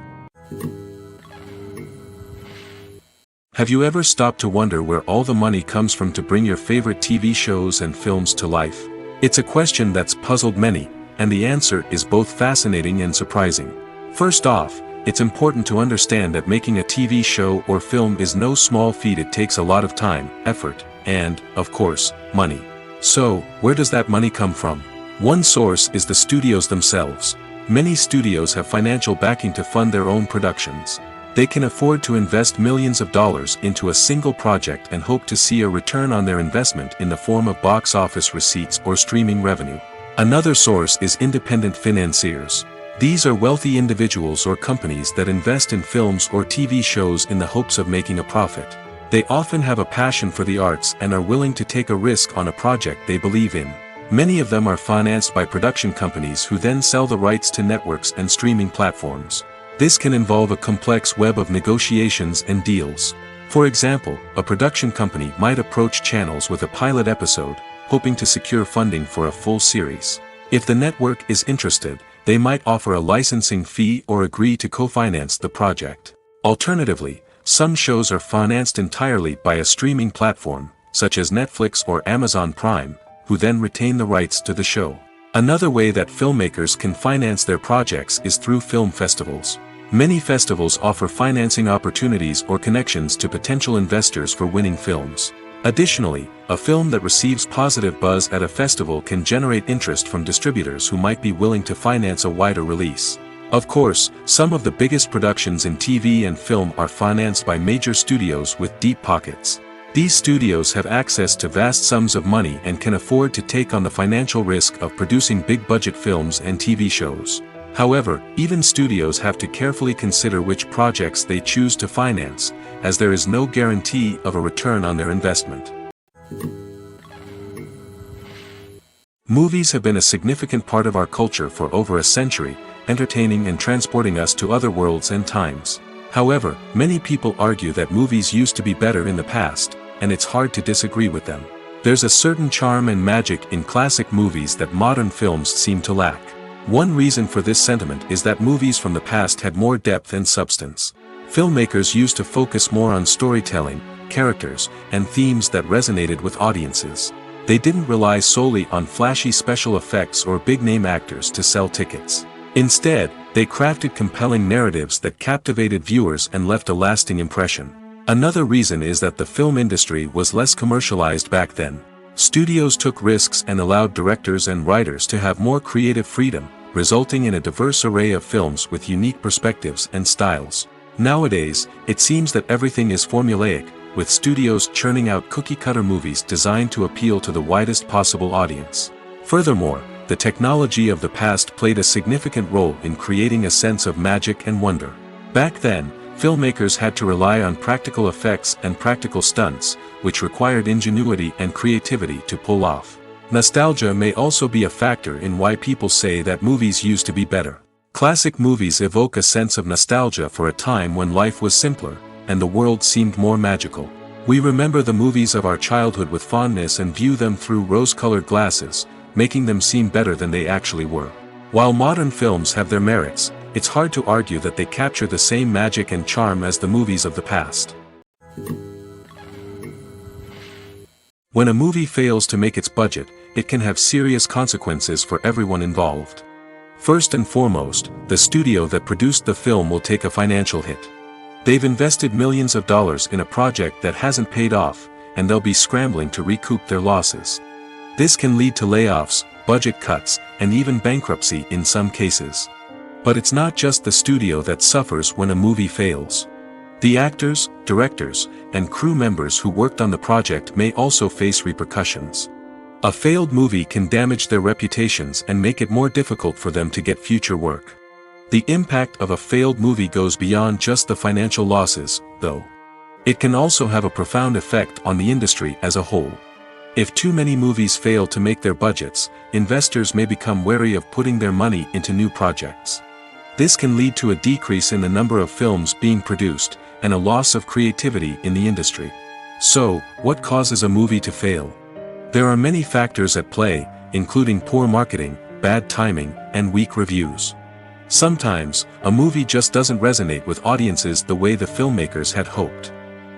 Have you ever stopped to wonder where all the money comes from to bring your favorite TV shows and films to life? It's a question that's puzzled many, and the answer is both fascinating and surprising. First off, it's important to understand that making a TV show or film is no small feat. It takes a lot of time, effort, and, of course, money. So, where does that money come from? One source is the studios themselves. Many studios have financial backing to fund their own productions. They can afford to invest millions of dollars into a single project and hope to see a return on their investment in the form of box office receipts or streaming revenue. Another source is independent financiers. These are wealthy individuals or companies that invest in films or TV shows in the hopes of making a profit. They often have a passion for the arts and are willing to take a risk on a project they believe in. Many of them are financed by production companies who then sell the rights to networks and streaming platforms. This can involve a complex web of negotiations and deals. For example, a production company might approach channels with a pilot episode, hoping to secure funding for a full series. If the network is interested, they might offer a licensing fee or agree to co-finance the project. Alternatively, some shows are financed entirely by a streaming platform, such as Netflix or Amazon Prime, who then retain the rights to the show. Another way that filmmakers can finance their projects is through film festivals. Many festivals offer financing opportunities or connections to potential investors for winning films. Additionally, a film that receives positive buzz at a festival can generate interest from distributors who might be willing to finance a wider release. Of course, some of the biggest productions in TV and film are financed by major studios with deep pockets. These studios have access to vast sums of money and can afford to take on the financial risk of producing big-budget films and TV shows. However, even studios have to carefully consider which projects they choose to finance, as there is no guarantee of a return on their investment. Movies have been a significant part of our culture for over a century, entertaining and transporting us to other worlds and times. However, many people argue that movies used to be better in the past, and it's hard to disagree with them. There's a certain charm and magic in classic movies that modern films seem to lack. One reason for this sentiment is that movies from the past had more depth and substance. Filmmakers used to focus more on storytelling, characters, and themes that resonated with audiences. They didn't rely solely on flashy special effects or big-name actors to sell tickets. Instead, they crafted compelling narratives that captivated viewers and left a lasting impression. Another reason is that the film industry was less commercialized back then. Studios took risks and allowed directors and writers to have more creative freedom, resulting in a diverse array of films with unique perspectives and styles. Nowadays, it seems that everything is formulaic, with studios churning out cookie-cutter movies designed to appeal to the widest possible audience. Furthermore, the technology of the past played a significant role in creating a sense of magic and wonder. Back then, filmmakers had to rely on practical effects and practical stunts, which required ingenuity and creativity to pull off. Nostalgia may also be a factor in why people say that movies used to be better. Classic movies evoke a sense of nostalgia for a time when life was simpler, and the world seemed more magical. We remember the movies of our childhood with fondness and view them through rose-colored glasses, making them seem better than they actually were. While modern films have their merits, it's hard to argue that they capture the same magic and charm as the movies of the past. When a movie fails to make its budget, it can have serious consequences for everyone involved. First and foremost, the studio that produced the film will take a financial hit. They've invested millions of dollars in a project that hasn't paid off, and they'll be scrambling to recoup their losses. This can lead to layoffs, budget cuts, and even bankruptcy in some cases. But it's not just the studio that suffers when a movie fails. The actors, directors, and crew members who worked on the project may also face repercussions. A failed movie can damage their reputations and make it more difficult for them to get future work. The impact of a failed movie goes beyond just the financial losses, though. It can also have a profound effect on the industry as a whole. If too many movies fail to make their budgets, investors may become wary of putting their money into new projects. This can lead to a decrease in the number of films being produced, and a loss of creativity in the industry. So, what causes a movie to fail? There are many factors at play, including poor marketing, bad timing, and weak reviews. Sometimes, a movie just doesn't resonate with audiences the way the filmmakers had hoped.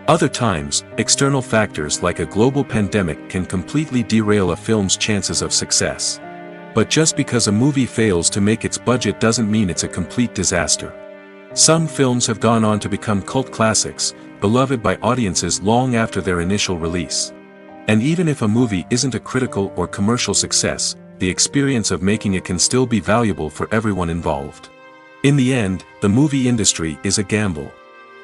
Other times, external factors like a global pandemic can completely derail a film's chances of success. But just because a movie fails to make its budget doesn't mean it's a complete disaster. Some films have gone on to become cult classics, beloved by audiences long after their initial release. And even if a movie isn't a critical or commercial success, the experience of making it can still be valuable for everyone involved. In the end, the movie industry is a gamble.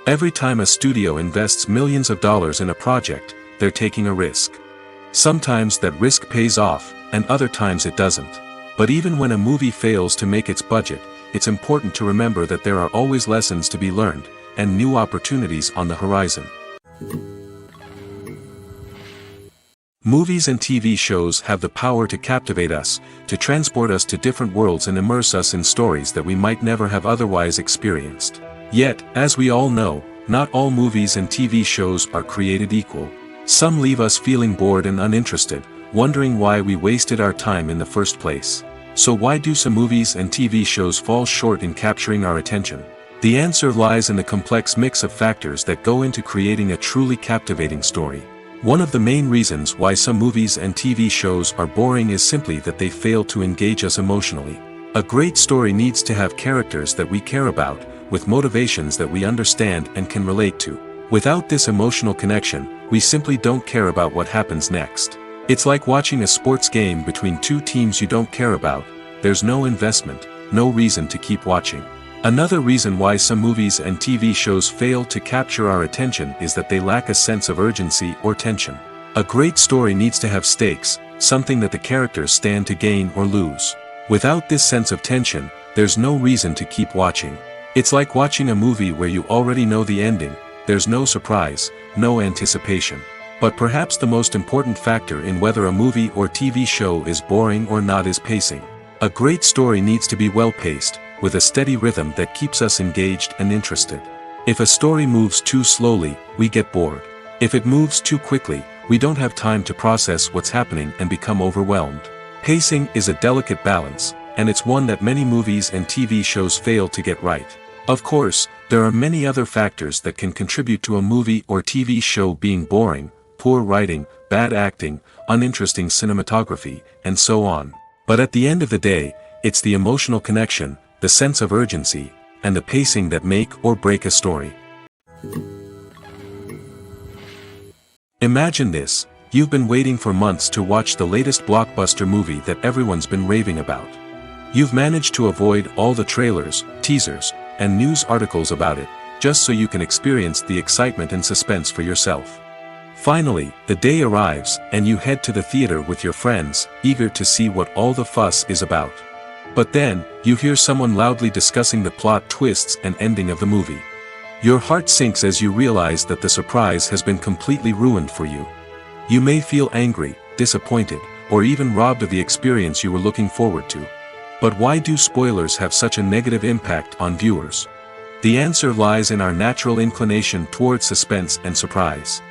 Every time a studio invests millions of dollars in a project, they're taking a risk. Sometimes that risk pays off, and other times it doesn't. But even when a movie fails to make its budget, it's important to remember that there are always lessons to be learned, and new opportunities on the horizon. Movies and TV shows have the power to captivate us, to transport us to different worlds and immerse us in stories that we might never have otherwise experienced. Yet, as we all know, not all movies and TV shows are created equal. Some leave us feeling bored and uninterested, wondering why we wasted our time in the first place. So why do some movies and TV shows fall short in capturing our attention? The answer lies in the complex mix of factors that go into creating a truly captivating story. One of the main reasons why some movies and TV shows are boring is simply that they fail to engage us emotionally. A great story needs to have characters that we care about, with motivations that we understand and can relate to. Without this emotional connection, we simply don't care about what happens next. It's like watching a sports game between two teams you don't care about. There's no investment, no reason to keep watching. Another reason why some movies and TV shows fail to capture our attention is that they lack a sense of urgency or tension. A great story needs to have stakes, something that the characters stand to gain or lose. Without this sense of tension, there's no reason to keep watching. It's like watching a movie where you already know the ending. There's no surprise, no anticipation. But perhaps the most important factor in whether a movie or TV show is boring or not is pacing. A great story needs to be well-paced, with a steady rhythm that keeps us engaged and interested. If a story moves too slowly, we get bored. If it moves too quickly, we don't have time to process what's happening and become overwhelmed. Pacing is a delicate balance, and it's one that many movies and TV shows fail to get right. Of course, there are many other factors that can contribute to a movie or TV show being boring: poor writing, bad acting, uninteresting cinematography, and so on. But at the end of the day, it's the emotional connection, the sense of urgency, and the pacing that make or break a story. Imagine this: you've been waiting for months to watch the latest blockbuster movie that everyone's been raving about. You've managed to avoid all the trailers, teasers, and news articles about it, just so you can experience the excitement and suspense for yourself. Finally, the day arrives, and you head to the theater with your friends, eager to see what all the fuss is about. But then, you hear someone loudly discussing the plot twists and ending of the movie. Your heart sinks as you realize that the surprise has been completely ruined for you. You may feel angry, disappointed, or even robbed of the experience you were looking forward to. But why do spoilers have such a negative impact on viewers? The answer lies in our natural inclination toward suspense and surprise.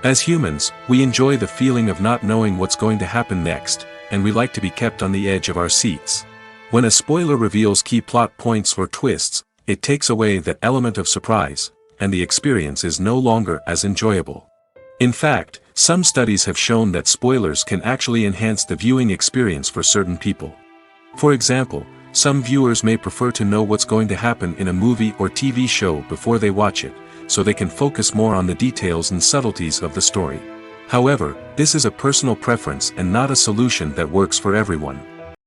As humans, we enjoy the feeling of not knowing what's going to happen next, and we like to be kept on the edge of our seats. When a spoiler reveals key plot points or twists, it takes away that element of surprise, and the experience is no longer as enjoyable. In fact, some studies have shown that spoilers can actually enhance the viewing experience for certain people. For example, some viewers may prefer to know what's going to happen in a movie or TV show before they watch it, so they can focus more on the details and subtleties of the story. However, this is a personal preference and not a solution that works for everyone.